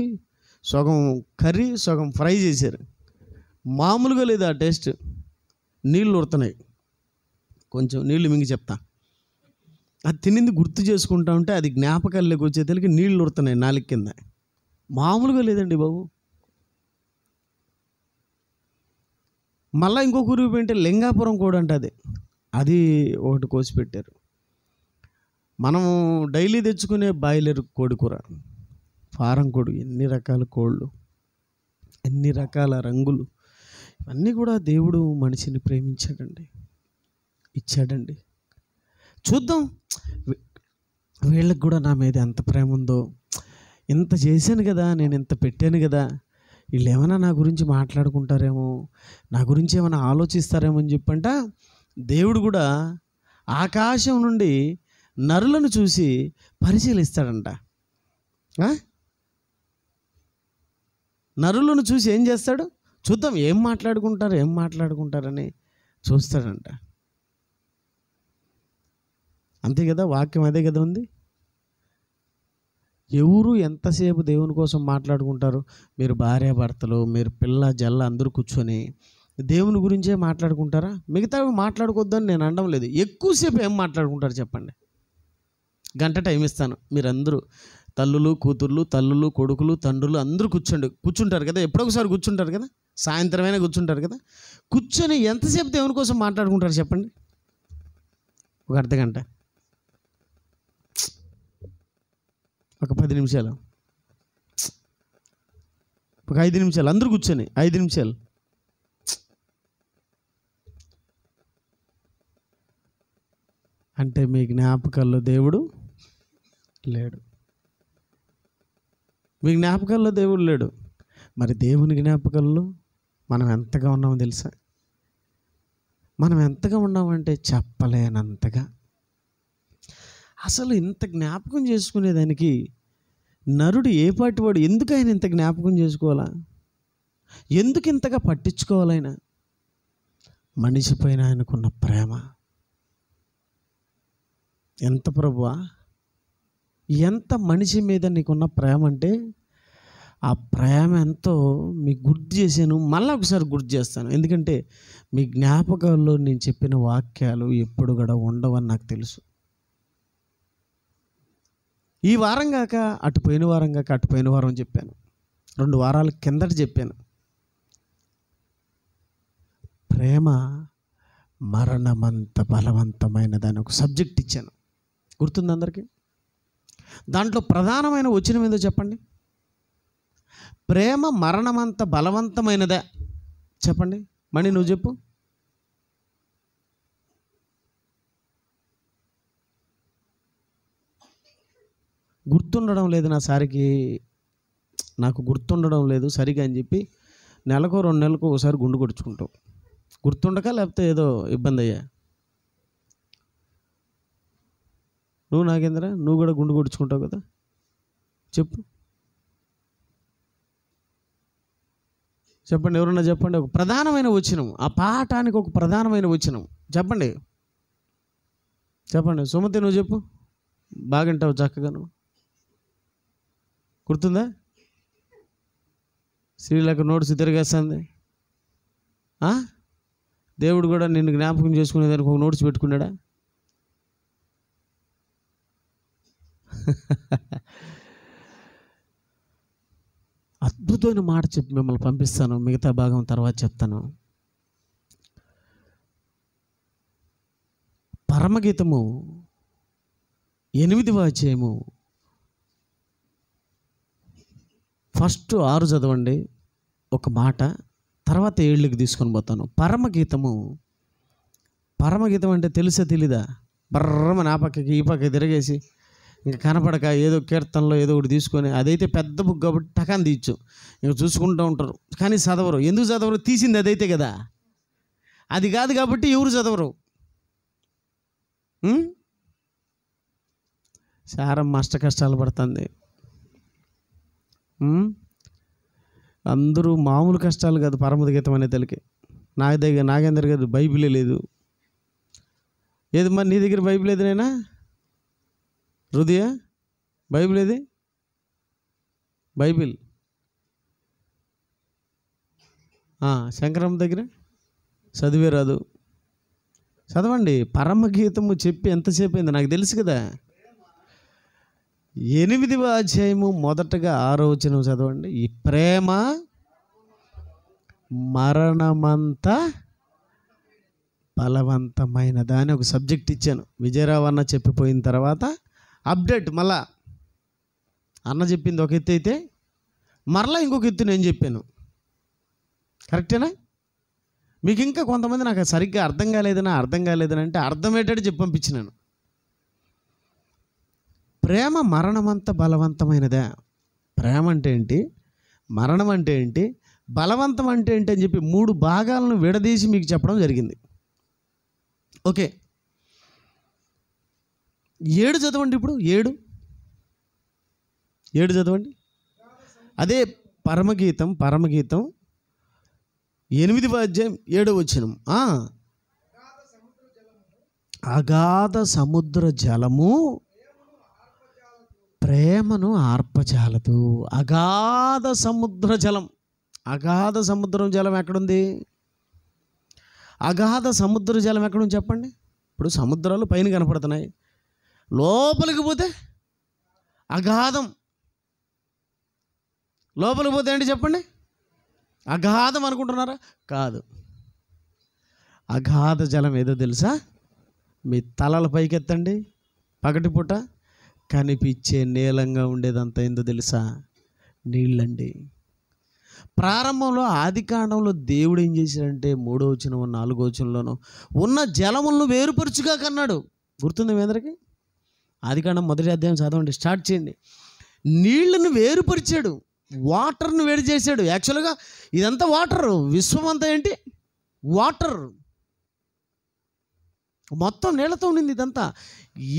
సగం కర్రీ సగం ఫ్రై చేశారు. మామూలుగా లేదు ఆ టేస్ట్. నీళ్ళు ఉడుతున్నాయి. కొంచెం నీళ్ళు మింగి చెప్తా. అది తినింది గుర్తు చేసుకుంటా ఉంటే అది జ్ఞాపకాల్లోకి వచ్చేసరికి నీళ్ళు ఉడుతున్నాయి నాలుగు కింద. మామూలుగా లేదండి బాబు. మళ్ళీ ఇంకొక ఊరికి పోయింటే లింగాపురం కోడి అంటే అది ఒకటి కోసి పెట్టారు. మనము డైలీ తెచ్చుకునే బాయిలర్ కోడి కూర, ఫారం కోడి, ఎన్ని రకాల కోళ్ళు, ఎన్ని రకాల రంగులు, ఇవన్నీ కూడా దేవుడు మనిషిని ప్రేమించాడండి, ఇచ్చాడండి. చూద్దాం వీళ్ళకి కూడా నా మీద ఎంత ప్రేమ ఉందో. ఇంత చేశాను కదా, నేను ఇంత పెట్టాను కదా, వీళ్ళు ఏమైనా నా గురించి మాట్లాడుకుంటారేమో, నా గురించి ఏమైనా ఆలోచిస్తారేమో అని చెప్పంట దేవుడు కూడా ఆకాశం నుండి నరులను చూసి పరిశీలిస్తాడంట. నరులను చూసి ఏం చేస్తాడు? చూద్దాం ఏం మాట్లాడుకుంటారని చూస్తాడంట. అంతే కదా, వాక్యం అదే కదా ఉంది. ఎవరు ఎంతసేపు దేవుని కోసం మాట్లాడుకుంటారు? మీరు భార్యాభర్తలు, మీరు పిల్ల జల్ల అందరూ కూర్చొని దేవుని గురించే మాట్లాడుకుంటారా? మిగతావి మాట్లాడుకోవద్దని నేను అనడం లేదు. ఎక్కువసేపు ఏం మాట్లాడుకుంటారు చెప్పండి? గంట టైం ఇస్తాను, మీరందరూ తల్లులు, కూతుర్లు, తల్లులు, కొడుకులు, తండ్రులు అందరూ కూర్చుంటారు కదా, ఎప్పుడొకసారి కూర్చుంటారు కదా, సాయంత్రమైనా కూర్చుంటారు కదా. కూర్చొని ఎంతసేపు దేవుని కోసం మాట్లాడుకుంటారు చెప్పండి? ఒక అర్ధ గంట, ఒక 10 నిమిషాలు, ఒక 5 నిమిషాలు, అందరూ కూర్చొని 5 నిమిషాలు. అంటే మీ జ్ఞాపకాల్లో దేవుడు లేడు. మీ జ్ఞాపకాల్లో దేవుడు లేడు. మరి దేవుని జ్ఞాపకాల్లో మనం ఎంతగా ఉన్నామో తెలుసా? మనం ఎంతగా ఉన్నామంటే చెప్పలేనంతగా. అసలు ఇంత జ్ఞాపకం చేసుకునేదానికి నరుడు ఏ పాటి వాడు? ఎందుకు ఆయన ఇంత జ్ఞాపకం చేసుకోవాలా? ఎందుకు ఇంతగా పట్టించుకోవాలైన? మనిషి పైన ఆయనకున్న ప్రేమ ఎంత ప్రభువా, ఎంత మనిషి మీద నీకున్న ప్రేమ అంటే, ఆ ప్రేమ ఎంతో మీకు గుర్తు చేశాను. మళ్ళీ ఒకసారి గుర్తు చేస్తాను, ఎందుకంటే మీ జ్ఞాపకాల్లో నేను చెప్పిన వాక్యాలు ఎప్పుడు కూడా ఉండవని నాకు తెలుసు. ఈ వారం కాక అటుపోయిన వారం కాక అటుపోయిన వారం చెప్పాను, 2 వారాల కిందట చెప్పాను. ప్రేమ మరణమంత బలవంతమైనదని ఒక సబ్జెక్ట్ ఇచ్చాను, గుర్తుంది అందరికీ? దాంట్లో ప్రధానమైన వచనం ఏందో చెప్పండి. ప్రేమ మరణమంత బలవంతమైనదా? చెప్పండి. మణి నువ్వు చెప్పు. గుర్తుండడం లేదు నా సారికి, నాకు గుర్తుండడం లేదు సరిగా అని చెప్పి నెలకో 2 నెలలకు ఒకసారి గుండు కొట్టుకుంటావు. గుర్తుండక లేకపోతే ఏదో ఇబ్బంది అయ్యా? నువ్వు నాగేంద్ర, నువ్వు కూడా గుండు కొట్టుకుంటావు కదా, చెప్పు. చెప్పండి, ఎవరన్నా చెప్పండి. ఒక ప్రధానమైన వచనం, ఆ పాఠానికి ఒక ప్రధానమైన వచనం చెప్పండి. చెప్పండి. సుమతి నువ్వు చెప్పు, బాగుంటావు చక్కగా. నువ్వు గుర్తుందా? శ్రీలకు నోట్స్ తిరిగేస్తుంది. దేవుడు కూడా నిన్ను జ్ఞాపకం చేసుకునేదానికి ఒక నోట్స్ పెట్టుకున్నాడా? అద్భుతమైన మాట చెప్పి మిమ్మల్ని పంపిస్తాను, మిగతా భాగం తర్వాత చెప్తాను. పరమగీతము 8వ అధ్యాయము ఫస్ట్ 6 చదవండి ఒక మాట, తర్వాత 7కి తీసుకొని పోతాను. పరమగీతం అంటే తెలుసా తెలీదా? బర్రమని ఆ పక్కకి ఈ పక్కకి తిరిగేసి ఇంకా కనపడక ఏదో కీర్తనలో ఏదో ఒకటి తీసుకొని, అదైతే పెద్ద బుక్ కాబట్టి టకాన్ తీయచ్చు, ఇంకా చూసుకుంటూ ఉంటారు కానీ చదవరు. ఎందుకు చదవరు? తీసింది అదైతే కదా, అది కాదు కాబట్టి ఎవరు చదవరు. సారం అష్ట కష్టాలు పడుతుంది. అందరూ మామూలు కష్టాలు కాదు పరమగీతం అనే తలకి. నాగేందర్ గారు బైబిలే లేదు. ఏది మరి నీ దగ్గర బైబిల్ ఏదైనా? హృదయ బైబిల్ ఏది? బైబిల్ శంకరమ్మ దగ్గర చదివే రాదు. చదవండి. పరమగీతము చెప్పి ఎంతసేపు అయింది నాకు తెలుసు కదా. 8వ అధ్యాయము మొదటగా 6వ వచనం చదవండి. ఈ ప్రేమ మరణమంత బలవంతమైనదా అని ఒక సబ్జెక్ట్ ఇచ్చాను. విజయరావు అన్న చెప్పిపోయిన తర్వాత అప్డేట్ మళ్ళా అన్న చెప్పింది ఒక ఎత్తు అయితే మరలా ఇంకొక ఎత్తు నేను చెప్పాను. కరెక్టేనా? మీకు ఇంకా కొంతమంది నాకు సరిగ్గా అర్థం కాలేదని అంటే అర్థమయ్యేటట్టు చెప్పి పంపించినాను. ప్రేమ మరణమంత బలవంతమైనదా? ప్రేమ అంటే ఏంటి, మరణం అంటే ఏంటి, బలవంతం అంటే ఏంటి అని చెప్పి 3 భాగాలను విడదీసి మీకు చెప్పడం జరిగింది. ఓకే, 7 చదవండి. ఇప్పుడు 7 చదవండి. అదే పరమగీతం 8వ అధ్యాయం 7వ వచనం. అగాధ సముద్ర జలము ప్రేమను ఆర్పజాలదు. అగాధ సముద్రం జలం ఎక్కడుంది? అగాధ సముద్ర జలం ఎక్కడుంది చెప్పండి. ఇప్పుడు సముద్రాలు పైన కనపడుతున్నాయి, లోపలికి పోతే అగాధం. లోపలికి పోతే ఏంటి చెప్పండి? అగాధం అనుకుంటున్నారా? కాదు. అగాధ జలం ఏదో తెలుసా? మీ తలల పైకెత్తండి, పగటిపూట కనిపించే నీలంగా ఉండేదంతా ఏందో తెలుసా? నీళ్ళండి. ప్రారంభంలో ఆదికాండంలో దేవుడు ఏం చేశాడంటే 3వ వచనం 4వ వచనంలోనూ ఉన్న జలములను వేరుపరుచుగా కన్నాడు. గుర్తుంది మీ అందరికీ? ఆదికాండం 1వ అధ్యాయం చదవండి, స్టార్ట్ చేయండి. నీళ్లను వేరుపరిచాడు, వాటర్ను వేడి చేశాడు. యాక్చువల్గా ఇదంతా వాటర్, విశ్వం అంతా ఏంటి? వాటర్, మొత్తం నీళ్లతో ఉండింది ఇదంతా.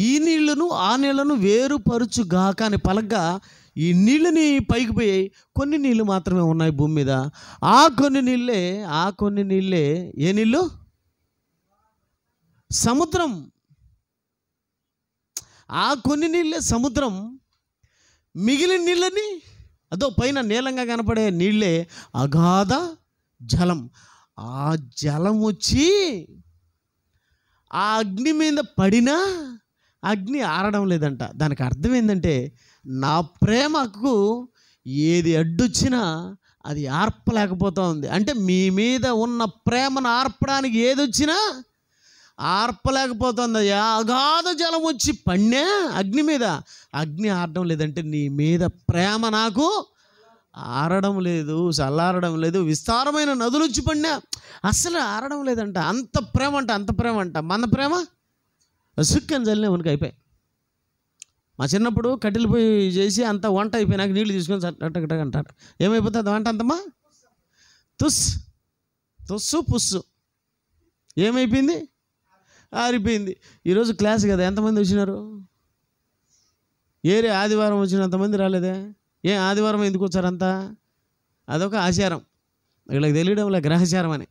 ఈ నీళ్లను ఆ నీళ్లను వేరుపరుచుగాక అని పలగ్గా ఈ నీళ్ళని పైకి పోయాయి, కొన్ని నీళ్ళు మాత్రమే ఉన్నాయి భూమి మీద. ఆ కొన్ని నీళ్ళే ఏ నీళ్ళు? సముద్రం. ఆ కొన్ని నీళ్ళే సముద్రం. మిగిలిన నీళ్ళని అదో పైన నీలంగా కనపడే నీళ్ళే అగాధ జలం. ఆ జలం వచ్చి ఆ అగ్ని మీద పడినా అగ్ని ఆరడం లేదంట. దానికి అర్థం ఏంటంటే, నా ప్రేమకు ఏది అడ్డొచ్చినా అది ఆర్పలేకపోతూ ఉంది. అంటే మీ మీద ఉన్న ప్రేమను ఆర్పడానికి ఏది వచ్చినా ఆర్పలేకపోతుందయ్యా. అగాధ జలం వచ్చి పడినా అగ్ని మీద అగ్ని ఆరడం లేదంటే నీ మీద ప్రేమ నాకు ఆరడం లేదు, చల్లారడం లేదు. విస్తారమైన నదులు వచ్చి పడినా అస్సలు ఆరడం లేదంట. అంత ప్రేమ అంట. మన ప్రేమ సుక్కని చల్లిన ఉనికి అయిపోయి. మా చిన్నప్పుడు కట్టెలు పోయి చేసి అంత వంట అయిపోయినాక నీళ్ళు తీసుకొని అట్టగట్టగా అంటారు. ఏమైపోతుంది వంట అంతమ్మా? తుస్సు పుస్సు. ఏమైపోయింది? ఆరిపోయింది. ఈరోజు క్లాస్ కదా, ఎంతమంది వచ్చినారు? ఏరే ఆదివారం వచ్చినంతమంది రాలేదే. ఆదివారం ఎందుకు వచ్చారంతా? అదొక ఆచారం, వీళ్ళకి తెలియడంలో గ్రహచారం అని.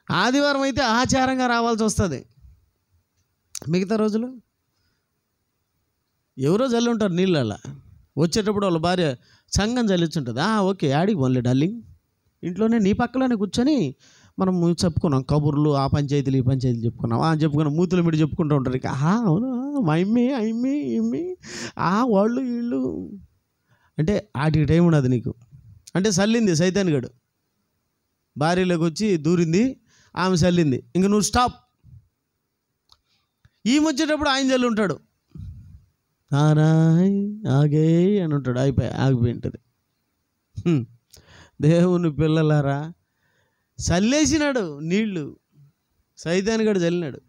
ఆదివారం అయితే ఆచారంగా రావాల్సి వస్తుంది. మిగతా రోజులు ఎవరో జల్లి ఉంటారు నీళ్ళల్లో. వచ్చేటప్పుడు వాళ్ళ భార్య సంగం జల్లించుంటుంది. ఓకే, ఆడికి పోన్లే డార్లింగ్, ఇంట్లోనే నీ పక్కలోనే కూర్చొని మనం చెప్పుకున్నాం కబుర్లు, ఆ పంచాయతీలు ఈ పంచాయతీలు చెప్పుకున్నాం మూతుల మీద చెప్పుకుంటూ ఉంటారు. ఇక అవును మా ఇమ్మి వాళ్ళు వీళ్ళు అంటే ఆటికి టైం ఉండదు నీకు. అంటే చల్లింది సైతాన్ గడు, భార్యలోకి వచ్చి దూరింది, ఆమె చల్లింది, ఇంక నువ్వు స్టాప్. వచ్చేటప్పుడు ఆయన చల్లి ఉంటాడు, ఆగే అని ఉంటాడు, ఆగిపోయి ఉంటుంది. దేవుని పిల్లలారా, చల్లేసినాడు నీళ్ళు, సైతాన్ గడు చల్లినాడు.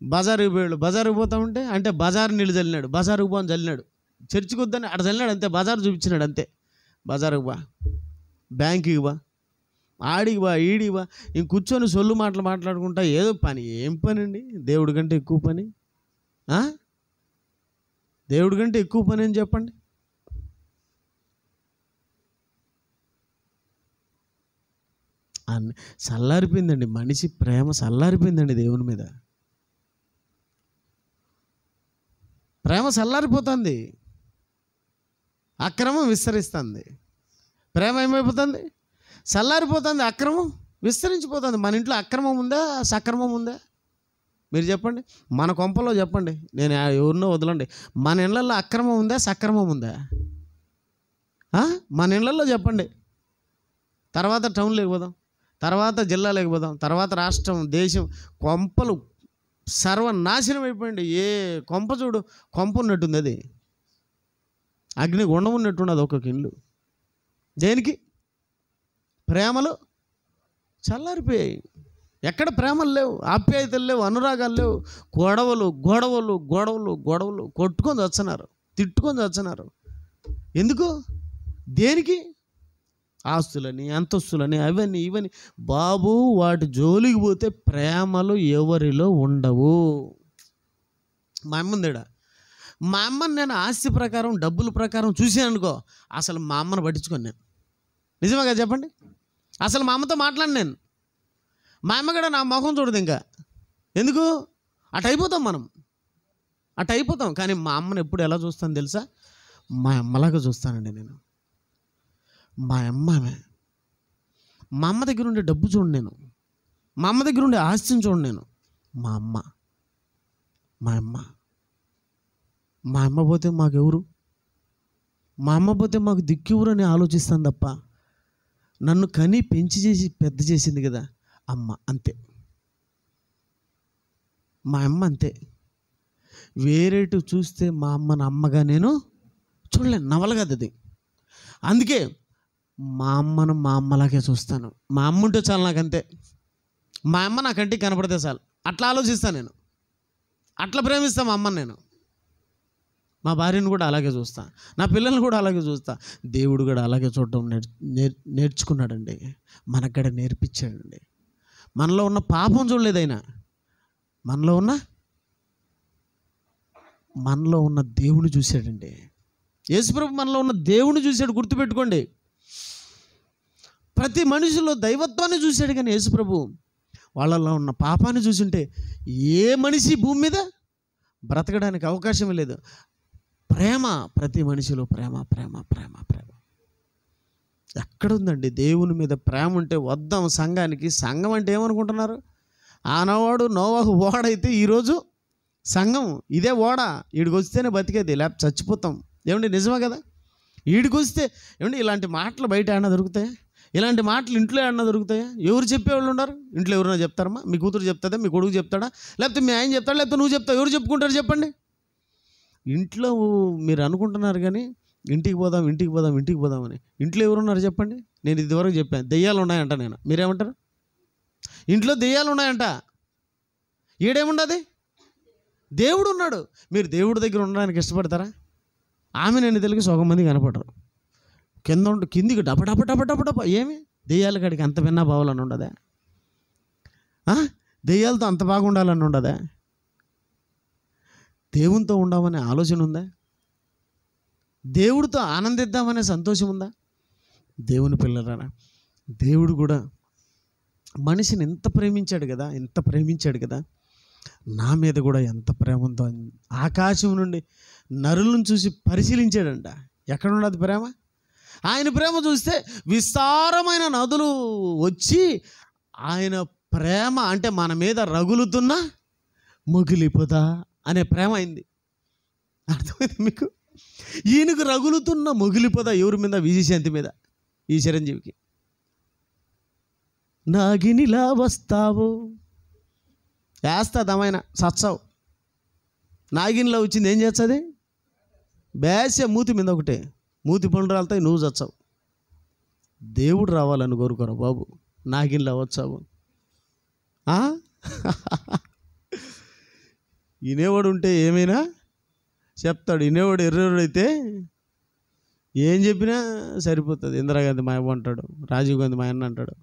బజారుకి పోయాడు, బజారుకి పోతా ఉంటే అంటే బజారు నీళ్ళు చల్లినాడు, బజారుకు పోని చల్లినాడు. చర్చికి వద్దని అక్కడ చల్లినాడు అంతే, బజారు చూపించినాడు అంతే. బజారుకు బా, బ్యాంకుకి బా, ఆడికి బా, ఈడికి బా, ఇంక కూర్చొని సొల్లు మాట్లాడుకుంటా ఏదో పని. ఏం పని అండి? దేవుడి కంటే ఎక్కువ పని? దేవుడి కంటే ఎక్కువ పని అని చెప్పండి. చల్లారిపోయిందండి మనిషి ప్రేమ, చల్లారిపోయిందండి దేవుని మీద. ప్రేమ చల్లారిపోతుంది, అక్రమం విస్తరిస్తుంది. ప్రేమ ఏమైపోతుంది? చల్లారిపోతుంది, అక్రమం విస్తరించిపోతుంది. మన ఇంట్లో అక్రమం ఉందా, సక్రమం ఉందా? మీరు చెప్పండి, మన కొంపలో చెప్పండి, నేను ఎవరినో వదలండి. మన ఇళ్ళల్లో అక్రమం ఉందా, సక్రమం ఉందా? మన ఇళ్ళల్లో చెప్పండి. తర్వాత టౌన్ లేకపోదాం, తర్వాత జిల్లా లేకపోదాం, తర్వాత రాష్ట్రం, దేశం, కొంపలు సర్వనాశనం అయిపోయింది. ఏ కొంప చూడు, కొంప ఉన్నట్టుంది, అది అగ్ని గుండం ఉన్నట్టున్నది ఒక్కొక్క ఇల్లు. దేనికి? ప్రేమలు చల్లారిపోయాయి. ఎక్కడ ప్రేమలు లేవు, ఆప్యాయతలు లేవు, అనురాగాలు లేవు. గొడవలు కొట్టుకొని చస్తున్నారు, తిట్టుకొని చస్తున్నారు. ఎందుకు? దేనికి? ఆస్తులని, అంతస్తులని, అవన్నీ ఇవన్నీ. బాబు, వాటి జోలికి పోతే ప్రేమలు ఎవరిలో ఉండవు. మా అమ్మ ఉందేడా, మా అమ్మని నేను ఆస్తి ప్రకారం, డబ్బుల ప్రకారం చూసాను అనుకో, అసలు మా అమ్మను పట్టించుకోను నేను. నిజమేగా చెప్పండి? అసలు మా అమ్మతో మాట్లాడి నేను, మా అమ్మ కూడా నా మొహం చూడదు ఇంకా. ఎందుకు? అటు అయిపోతాం మనం, అటు అయిపోతాం. కానీ మా అమ్మని ఎప్పుడు ఎలా చూస్తాను తెలుసా? మా అమ్మలాగా చూస్తానండి నేను. మా అమ్మ దగ్గర ఉండే డబ్బు చూడండి నేను, మా అమ్మ దగ్గర ఉండే ఆస్తిని చూడండి నేను. మా అమ్మ పోతే మాకెవరు? మా అమ్మ పోతే మాకు దిక్కెవరు అని ఆలోచిస్తాను తప్ప, నన్ను కని పెంచి చేసి పెద్ద చేసింది కదా అమ్మ, అంతే. మా అమ్మ అంతే. వేరేటు చూస్తే మా అమ్మను అమ్మగా నేను చూడలేను, నవలగదు అది. అందుకే మా అమ్మను మా అమ్మలాగే చూస్తాను. మా అమ్మ ఉంటే చాలు నాకు, అంతే. మా అమ్మ నా కంటికి కనపడితే చాలు, అట్లా ఆలోచిస్తాను నేను, అట్లా ప్రేమిస్తాను మా అమ్మని నేను. మా భార్యను కూడా అలాగే చూస్తా, నా పిల్లల్ని కూడా అలాగే చూస్తా. దేవుడు కూడా అలాగే చూడటం నేర్చుకున్నాడండి, మనకు కూడా నేర్పించాడండి. మనలో ఉన్న పాపం చూడలేదు ఆయన, మనలో ఉన్న మనలో ఉన్న దేవుని చూశాడండి. యేసుప్రభు మనలో ఉన్న దేవుని చూశాడు. గుర్తుపెట్టుకోండి, ప్రతి మనిషిలో దైవత్వాన్ని చూశాడు. కానీ యేసుప్రభు వాళ్ళలో ఉన్న పాపాన్ని చూసుంటే ఏ మనిషి భూమి మీద బ్రతకడానికి అవకాశమే లేదు. ప్రేమ, ప్రతి మనిషిలో ప్రేమ ప్రేమ ప్రేమ ప్రేమ ఎక్కడుందండి? దేవుని మీద ప్రేమ ఉంటే వద్దాం సంఘానికి. సంఘం అంటే ఏమనుకుంటున్నారు? ఆనవాడు నోవాహు ఓడైతే ఈరోజు సంఘం ఇదే ఓడ. ఈడికి వస్తేనే బతికేది, లేకపోతే చచ్చిపోతాం. ఏమండి, నిజమే కదా? ఈడికి వస్తే ఏమండి ఇలాంటి మాటలు బయట ఏమన్నా దొరుకుతాయా? ఇలాంటి మాటలు ఇంట్లో ఏమన్నా దొరుకుతాయా? ఎవరు చెప్పేవాళ్ళు ఉన్నారు? ఇంట్లో ఎవరైనా చెప్తారమ్మా? మీ కూతురు చెప్తుందా? మీ కొడుకు చెప్తాడా? లేకపోతే మీ ఆయన చెప్తాడా? లేకపోతే నువ్వు చెప్తావు? ఎవరు చెప్పుకుంటారు చెప్పండి? ఇంట్లో మీరు అనుకుంటున్నారు కానీ ఇంటికి పోదాం ఇంటికి పోదాం ఇంటికి పోదామని. ఇంట్లో ఎవరున్నారు చెప్పండి? నేను ఇదివరకు చెప్పాను, దెయ్యాలు ఉన్నాయంట. నేను మీరేమంటారు? ఇంట్లో దెయ్యాలు ఉన్నాయంట. ఈడేముండదు, దేవుడు ఉన్నాడు. మీరు దేవుడి దగ్గర ఉండడానికి ఇష్టపడతారా? ఆమె నేను తెలుగు సగం మంది కనపడరు. కిందికి డబ డబ డబ డబ డబ. ఏమి దెయ్యాల కాడికి అంత విన్నా బావాలని ఉండదా? దెయ్యాలతో అంత బాగుండాలని ఉండదా? దేవునితో ఉండమనే ఆలోచన ఉందా? దేవుడితో ఆనందిద్దామనే సంతోషం ఉందా? దేవుని పిల్లలారా, దేవుడు కూడా మనిషిని ఎంత ప్రేమించాడు కదా, ఎంత ప్రేమించాడు కదా. నా మీద కూడా ఎంత ప్రేమ ఉందో. ఆకాశం నుండి నరులను చూసి పరిశీలించాడంట. ఎక్కడున్నది ప్రేమ? ఆయన ప్రేమ చూస్తే విస్తారమైన నదులు వచ్చి ఆయన ప్రేమ అంటే మన మీద రగులుతున్న మొగిలిపోదా అనే ప్రేమ అయింది. అర్థమైంది మీకు? ఈయనకు రగులుతున్న మొగిలిపోదా ఎవరి మీద? విజయశాంతి మీద, ఈ చిరంజీవికి. నాగినిలా వస్తావు వేస్తుందమైన సచ్చావు. నాగినిలా వచ్చింది ఏం చేస్తుంది? బేసే మూతి మీద ఒకటే, మూతి పనులు రాలుతాయి, నువ్వు చచ్చావు. దేవుడు రావాలని కోరుకోరా బాబు. నాగినిలా వచ్చావు. వినేవాడు ఉంటే ఏమైనా చెప్తాడు. వినేవాడు ఎర్రవాడైతే ఏం చెప్పినా సరిపోతుంది. ఇందిరాగాంధీ మా అవ్వ అంటాడు, రాజీవ్ గాంధీ మా అన్న అంటాడు.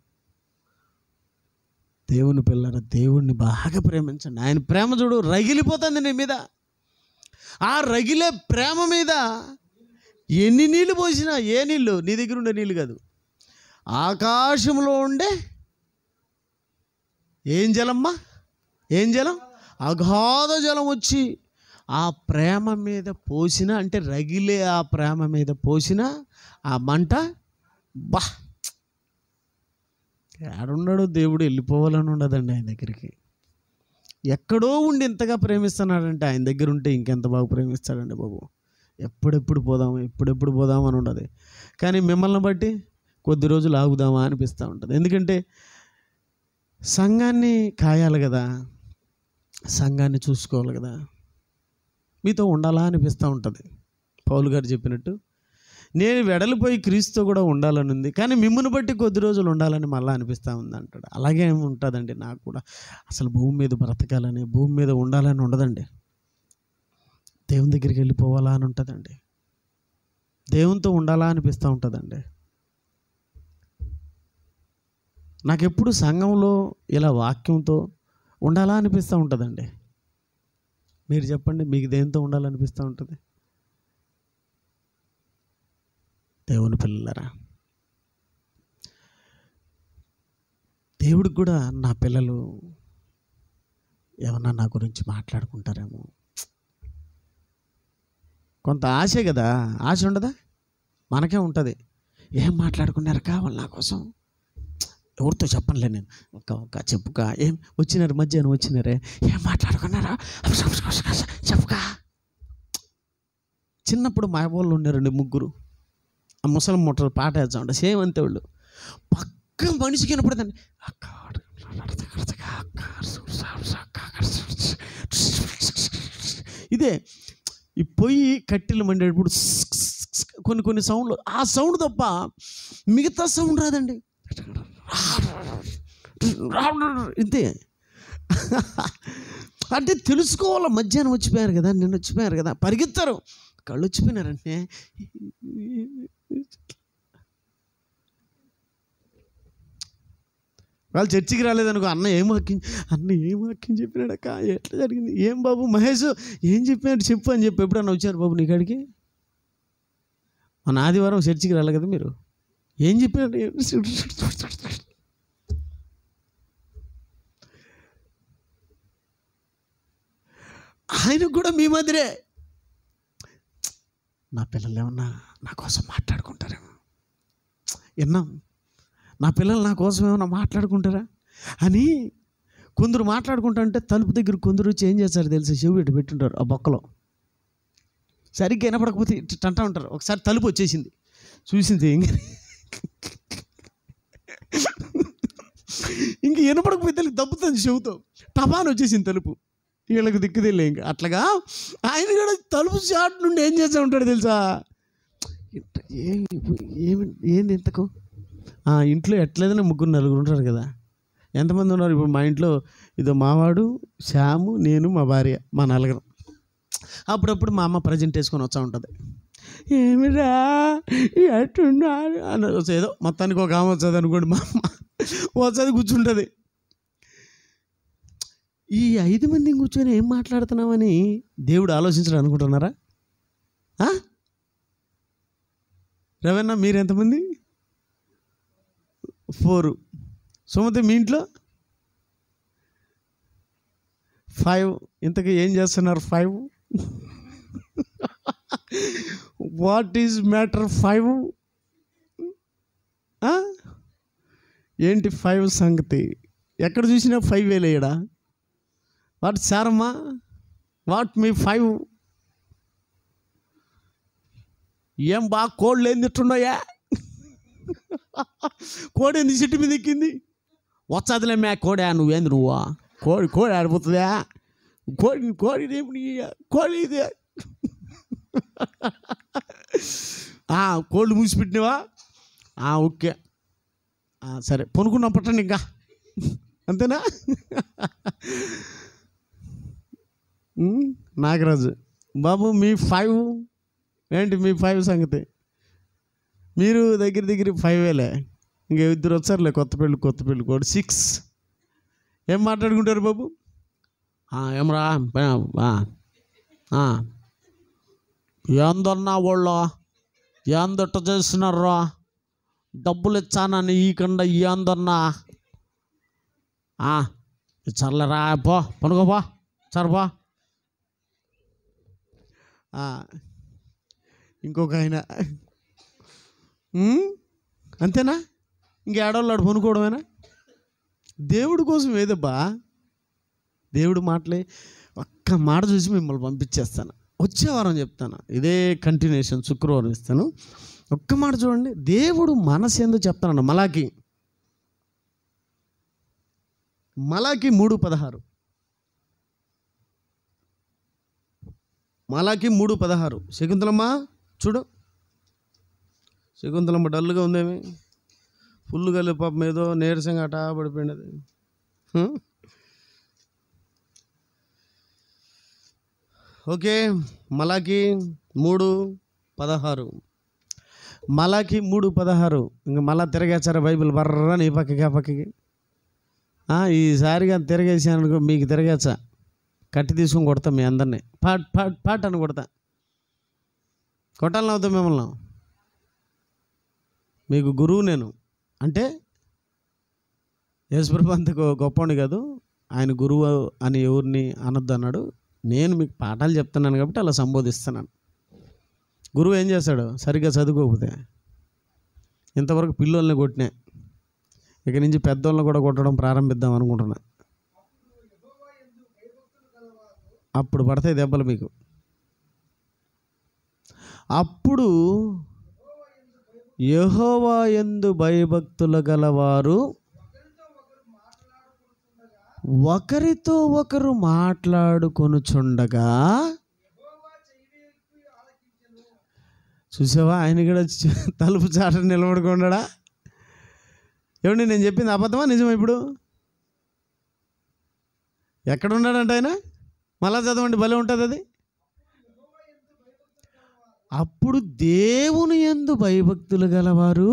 దేవుని పిల్లరా, దేవుణ్ణి బాగా ప్రేమించండి. ఆయన ప్రేమ చూడు రగిలిపోతుంది నీ మీద. ఆ రగిలే ప్రేమ మీద ఎన్ని నీళ్ళు పోసినా, ఏ నీళ్ళు? నీ దగ్గర ఉండే నీళ్ళు కాదు, ఆకాశంలో ఉండే ఏం జలమ్మా? ఏం జలం? అగాధ జలం వచ్చి ఆ ప్రేమ మీద పోసిన, అంటే రగిలే ఆ ప్రేమ మీద పోసిన ఆ మంట బా ఏడున్నాడో దేవుడు వెళ్ళిపోవాలని ఉండదండి ఆయన దగ్గరికి. ఎక్కడో ఉండి ఇంతగా ప్రేమిస్తున్నాడంటే ఆయన దగ్గర ఉంటే ఇంకెంత బాగా ప్రేమిస్తాడండి బాబు. ఎప్పుడెప్పుడు పోదాము ఎప్పుడెప్పుడు పోదాము అని ఉండదు. కానీ మిమ్మల్ని బట్టి కొద్ది రోజులు ఆగుదామా అనిపిస్తూ ఉంటుంది. ఎందుకంటే సంఘాన్ని కాయాలి కదా, సంఘాన్ని చూసుకోవాలి కదా, మీతో ఉండాలా అనిపిస్తూ ఉంటుంది. పౌలు గారు చెప్పినట్టు నేను వెడలిపోయి క్రీస్తుతో కూడా ఉండాలని ఉంది, కానీ మిమ్మల్ని బట్టి కొద్ది రోజులు ఉండాలని మళ్ళీ అనిపిస్తూ ఉంది అంటాడు. అలాగే ఉంటుందండి నాకు కూడా. అసలు భూమి మీద బ్రతకాలని, భూమి మీద ఉండాలని ఉండదండి. దేవుని దగ్గరికి వెళ్ళిపోవాలా అని ఉంటుందండి. దేవునితో ఉండాలా అనిపిస్తూ ఉంటుందండి. నాకెప్పుడు సంఘంలో ఇలా వాక్యంతో ఉండాలా అనిపిస్తూ ఉంటుందండి. మీరు చెప్పండి, మీకు దేనితో ఉండాలనిపిస్తూ ఉంటుంది? దేవుని పిల్లరా, దేవుడికి కూడా నా పిల్లలు ఏమన్నా నా గురించి మాట్లాడుకుంటారేమో కొంత ఆశ కదా. ఆశ ఉండదా? మనకే ఉంటుంది. ఏం మాట్లాడుకున్నారు కావాలి నా కోసం? ఎవరితో చెప్పనులే నేను, ఒక చెప్పుగా. ఏం వచ్చినారు మధ్యాహ్నం వచ్చినారే, ఏం మాట్లాడుకున్నారా చెప్పుగా. చిన్నప్పుడు మా వాళ్ళు ఉన్నారండి ముగ్గురు. ఆ ముసలం ముట్టలు పాట వేద్దామంట, సేమ్ అంతే. వాళ్ళు పక్క మనిషికి వినపడదండి. ఇదే ఈ పొయ్యి కట్టెలు మండేటప్పుడు కొన్ని సౌండ్లు, ఆ సౌండ్ తప్ప మిగతా సౌండ్ రాదండి. ఇంతే. అంటే తెలుసుకోవాలి, మధ్యాహ్నం వచ్చిపోయారు కదా, నిన్న వచ్చిపోయారు కదా, పరిగెత్తారు. కళ్ళు వచ్చిపోయినారంటే వాళ్ళు చర్చికి రాలేదనుకో, అన్న ఏం వాక్యం చెప్పినాడక్క, ఎట్లా జరిగింది, ఏం బాబు మహేష్ ఏం చెప్పినాడు చెప్పు అని చెప్పి ఎప్పుడన్నా వచ్చారు బాబు నీ కాడికి? మన ఆదివారం చర్చికి రాలే కదా మీరు, ఏం చెప్పినాడు? ఆయనకు కూడా మీ మధ్యనే నా పిల్లలు ఏమన్నా నా కోసం మాట్లాడుకుంటారేమో, విన్నాం, నా పిల్లలు నా కోసం ఏమన్నా మాట్లాడుకుంటారా అని కొందరు మాట్లాడుకుంటా అంటే తలుపు దగ్గర కొందరు వచ్చి ఏం చేస్తారు తెలిసి, చెవి ఇటు పెట్టుంటారు ఆ బొక్కలో, సరిగ్గా వినపడకపోతే అంటా ఉంటారు. ఒకసారి తలుపు వచ్చేసింది, చూసింది ఇంక వినపడకపోతే దబ్బుతుంది చెవుతో, టపాన్ వచ్చేసింది తలుపు, వీళ్ళకి దిక్కుదిలే ఇంకా. అట్లాగా ఆయన కూడా తలుపు చాటు నుండి ఏం చేస్తూ ఉంటాడు తెలుసా, ఏంది ఇంతకు ఇంట్లో ఎట్లేదన్నా 3-4 ఉంటారు కదా, ఎంతమంది ఉన్నారు ఇప్పుడు మా ఇంట్లో? ఇదో మావాడు, శ్యాము, నేను, మా భార్య, మా 4. అప్పుడప్పుడు మా అమ్మ ప్రజెంట్ వేసుకొని వస్తూ ఉంటుంది, ఏమిరా ఎట్టున్నారు అని. ఏదో మొత్తానికి ఒక ఆమె వచ్చేది అనుకోండి, మా అమ్మ వచ్చేది కూర్చుంటుంది. ఈ 5 మంది కూర్చొని ఏం మాట్లాడుతున్నామని దేవుడు ఆలోచించడం అనుకుంటున్నారా? రవణ మీరు ఎంతమంది? 4. సుమతి మీ ఇంట్లో 5. ఇంతకీ ఏం చేస్తున్నారు 5? What is matter 5? ఏంటి 5 సంగతి? ఎక్కడ చూసినా 5 వేలేయడా? వాట్ సారమ్మా, వాట్ మీ 5? ఏం బాగా కోళ్ళు ఏం తిట్టున్నాయా? కోడి ఏంది చెట్టు మీద ఎక్కింది? వచ్చాదిలే మ్యా కోడా, నువ్వేంది నువ్వా? కోడి ఆడిపోతుందా? కోడి ఇది కోళ్ళు మూసిపెట్టినవా? ఓకే సరే, పొనుకున్నాం పట్టండి ఇంకా, అంతేనా? నాగరాజు బాబు మీ 5 ఏంటి? మీ 5 సంగతి? మీరు దగ్గర 5 వేలే, ఇంక 2 వచ్చారులే కొత్త పెళ్ళి కోడి 6. ఏం మాట్లాడుకుంటారు బాబు? ఏమరా ఏందన్నా వాళ్ళు ఏందట్ట చేస్తున్నారా, డబ్బులు ఇచ్చానని ఈ కండ ఏందన్నా చల్లరా, పనుకోపా సరపా. ఇంకొక ఆయన అంతేనా? ఇంకేడోళ్ళు పనుకోవడమేనా? దేవుడి కోసం ఏదబ్బా, దేవుడు మాటలే. ఒక్క మాట చూసి మిమ్మల్ని పంపించేస్తాను, వచ్చే వారం చెప్తాను, ఇదే కంటిన్యూషన్, శుక్రవారం ఇస్తాను. ఒక్క మాట చూడండి, దేవుడు మనసు ఎందుకు చెప్తానన్న. మలాకి 3:16. మలాకి 3:16. శకుంతలమ్మ చూడు, శకుంతలమ్మ డల్గా ఉందేమి, ఫుల్గా పాపం ఏదో నీరసంగా అటా పడిపోయినది. ఓకే, మలాకి 3:16. మలాకి 3:16. ఇంకా మళ్ళా తిరగేచ్చారా బైబిల్ బర్రని ఈ పక్కకి ఆ పక్కకి. ఈసారిగా తిరగేసాను మీకు తిరగేచ్చా, కట్టి తీసుకొని కొడతా మీ అందరినీ, పాట్ అని కొడతా, కొట్టాలని అవుతాం మిమ్మల్ని. మీకు గురువు నేను, అంటే యేసుప్రభు అంత గొప్పవాడిని కాదు, ఆయన గురువు అని ఎవరిని అనొద్దు అన్నాడు. నేను మీకు పాఠాలు చెప్తున్నాను కాబట్టి అలా సంబోధిస్తున్నాను. గురువు ఏం చేస్తాడు? సరిగ్గా చదువుకోకపోతే. ఇంతవరకు పిల్లోల్ని కొట్టినా, ఇక నుంచి పెద్దోళ్ళని కూడా కొట్టడం ప్రారంభిద్దాం అనుకుంటున్నా. అప్పుడు పడతాయి దెబ్బలు మీకు. అప్పుడు యెహోవా యందు భయభక్తులు గలవారు ఒకరితో ఒకరు మాట్లాడుకొనుచుండగా, చూసావా ఆయన కూడా తలుపు చాట నిలబడుకున్నాడా? ఏమండి నేను చెప్పింది అబద్ధమా నిజమా? ఇప్పుడు ఎక్కడున్నాడంట ఆయన? మళ్ళా చదవండి, భలే ఉంటుంది అది. అప్పుడు దేవుని యందు భయభక్తులు గలవారు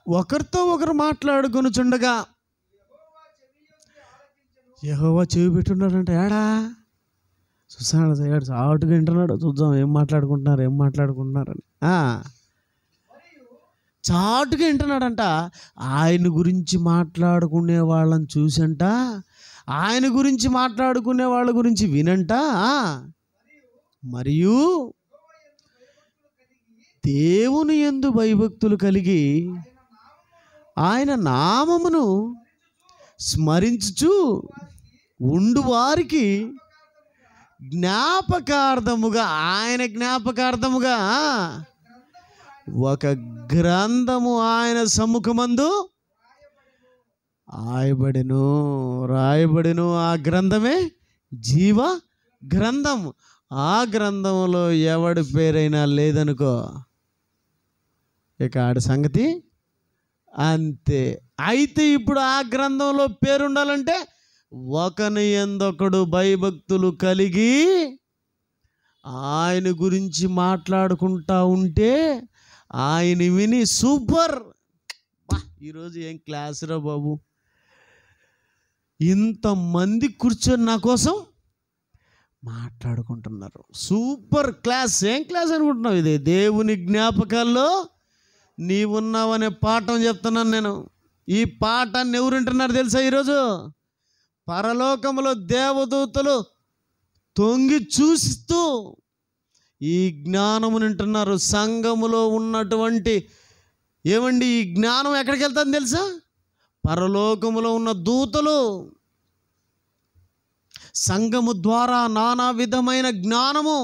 ఒకరితో ఒకరు మాట్లాడుకొనుచుండగా యెహోవా చెవి పెట్టున్నాడంట. ఏడా చూసాడు, చాటుగా వింటున్నాడు. చూద్దాం ఏం మాట్లాడుకుంటున్నారని. చాటుగా వింటున్నాడంట. ఆయన గురించి మాట్లాడుకునే వాళ్ళని చూసంట, ఆయన గురించి మాట్లాడుకునే వాళ్ళ గురించి వినంట. మరియు దేవుని యందు భయభక్తులు కలిగి ఆయన నామమును స్మరించుచు ఉండు వారికి జ్ఞాపకార్థముగా, ఆయన జ్ఞాపకార్థముగా ఒక గ్రంథము ఆయన సముఖమందు రాయబడెను. ఆ గ్రంథమే జీవ గ్రంథం. ఆ గ్రంథంలో ఎవడి పేరైనా లేదనుకో, ఇక ఆడి సంగతి అంతే. అయితే ఇప్పుడు ఆ గ్రంథంలో పేరుండాలంటే ఒకని యందొకడు భయభక్తులు కలిగి ఆయన గురించి మాట్లాడుకుంటా ఉంటే ఆయన విని సూపర్, ఈరోజు ఏం క్లాస్ రా బాబు, ఇంతమంది కూర్చొని నా కోసం మాట్లాడుకుంటున్నారు, సూపర్ క్లాస్. ఏం క్లాస్ అనుకుంటున్నావు? ఇదే దేవుని జ్ఞాపకాల్లో నీవున్నావనే పాఠం చెప్తున్నాను నేను. ఈ పాఠాన్ని ఎవరు వింటున్నారు తెలుసా? ఈరోజు పరలోకములో దేవదూతలు తొంగి చూస్తూ ఈ జ్ఞానమును వింటున్నారు. సంఘములో ఉన్నటువంటి ఏమండి, ఈ జ్ఞానం ఎక్కడికి వెళ్తుంది తెలుసా? పరలోకములో ఉన్న దూతలు సంఘము ద్వారా నానా విధమైన జ్ఞానము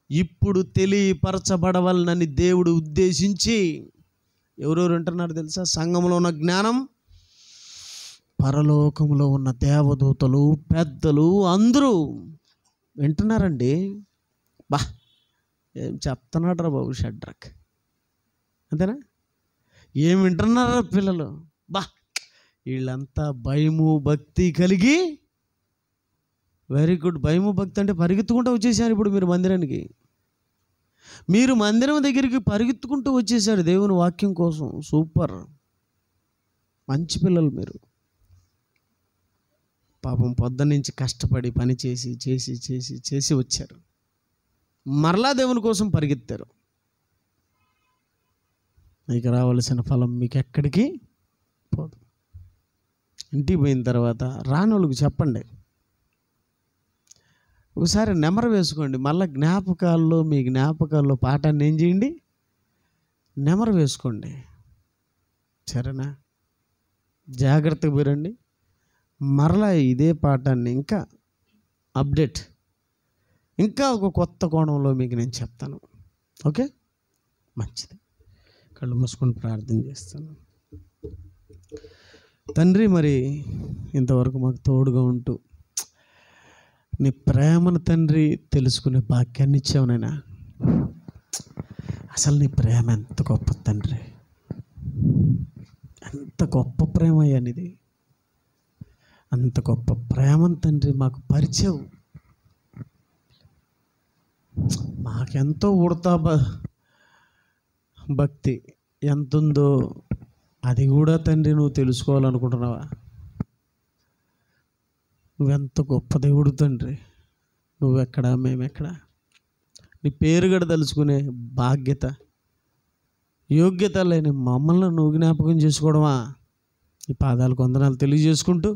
ఇప్పుడు తెలియపరచబడవలనని దేవుడు ఉద్దేశించి ఎవరెవరు వింటున్నారు తెలుసా? సంఘములో ఉన్న జ్ఞానం పరలోకములో ఉన్న దేవదూతలు, పెద్దలు అందరూ వింటున్నారండి. ఏం చెప్తున్నాడు రా బాబు షడ్రక్, అంతేనా? ఏం వింటున్నారా పిల్లలు? వీళ్ళంతా భయము భక్తి కలిగి, వెరీ గుడ్. భయము భక్తి అంటే పరిగెత్తుకుంటూ వచ్చేసారు. ఇప్పుడు మీరు మందిరానికి, మీరు మందిరం దగ్గరికి పరిగెత్తుకుంటూ వచ్చేసారు దేవుని వాక్యం కోసం. సూపర్, మంచి పిల్లలు మీరు. పాపం పొద్దున్నుంచి కష్టపడి పని చేసి చేసి చేసి చేసి వచ్చారు, మరలా దేవుని కోసం పరిగెత్తారు. మీకు రావాల్సిన ఫలం మీకు ఎక్కడికి పోదు. ఇంటికి పోయిన తర్వాత రానోళ్ళకి చెప్పండి, ఒకసారి నెమరు వేసుకోండి. మళ్ళీ మీ జ్ఞాపకాల్లో పాఠాన్ని ఏం చేయండి, నెమరు వేసుకోండి. సరేనా? జాగ్రత్తగా పోరండి. మరలా ఇదే పాఠాన్ని ఇంకా అప్డేట్, ఇంకా ఒక కొత్త కోణంలో మీకు నేను చెప్తాను. ఓకే, మంచిది. కళ్ళు మూసుకొని ప్రార్థన చేస్తాను. తండ్రి, మరి ఇంతవరకు మాకు తోడుగా ఉంటూ నీ ప్రేమను తండ్రి తెలుసుకునే భాగ్యాన్ని ఇచ్చావు నాయనా. అసలు నీ ప్రేమ ఎంత గొప్ప తండ్రి, ఎంత గొప్ప ప్రేమ అయ్యా నీది. అంత గొప్ప ప్రేమను తండ్రి మాకు పరిచయం. మాకెంతో ఉడతా భక్తి ఎంతుందో అది కూడా తండ్రి నువ్వు తెలుసుకోవాలనుకుంటున్నావా? నువ్వెంత గొప్ప దేవుడు తండ్రి. నువ్వెక్కడా, మేమెక్కడా? నీ పేరు కూడా తెలుసుకునే బాధ్యత, యోగ్యత లేని మమ్మల్ని నువ్వు జ్ఞాపకం చేసుకోవడమా? నీ పాదాలకు వందనాలు తెలియజేసుకుంటూ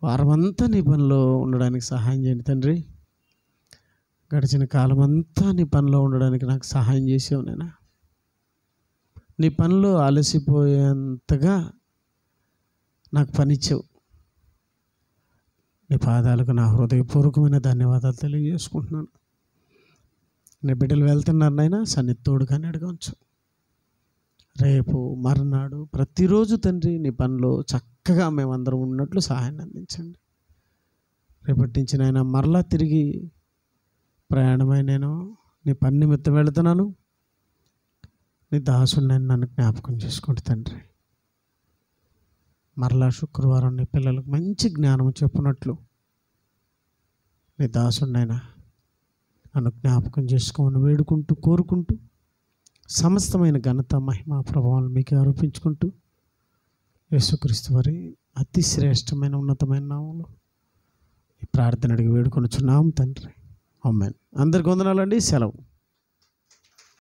వారమంతా నీ పనిలో ఉండడానికి సహాయం చేయండి తండ్రి. గడిచిన కాలం అంతా నీ పనిలో ఉండడానికి నాకు సహాయం చేసావు నాయనా. నీ పనిలో అలసిపోయేంతగా నాకు పనిచ్చావు. నీ పాదాలకు నా హృదయపూర్వకమైన ధన్యవాదాలు తెలియజేసుకుంటున్నాను. నీ బిడ్డలు వెళ్తున్నారు నాయనా, సన్నిధోడుగా అడగవచ్చు. రేపు మర్నాడు ప్రతిరోజు తండ్రి నీ పనిలో చక్కగా మేమందరం ఉన్నట్లు సహాయాన్ని అందించండి. రేపటి నుంచి నాయనా మరలా తిరిగి ప్రయాణమై నేను నీ పని నిమిత్తం వెళుతున్నాను. నీ దాసుని నన్ను జ్ఞాపకం చేసుకోండి తండ్రి. మరలా శుక్రవారం నీ పిల్లలకు మంచి జ్ఞానం చెప్పినట్లు నీ దాసుడినైనా నన్ను జ్ఞాపకం చేసుకోమని వేడుకుంటూ కోరుకుంటూ సమస్తమైన ఘనత మహిమ ప్రభావాలు మీకు ఆరోపించుకుంటూ యేసుక్రీస్తు వారి అతి శ్రేష్టమైన ఉన్నతమైన నామంలో ఈ ప్రార్థన అడిగి వేడుకొనుచున్నాం తండ్రి. ఆమేన్. అందరికి వందనాలండి. సెలవు.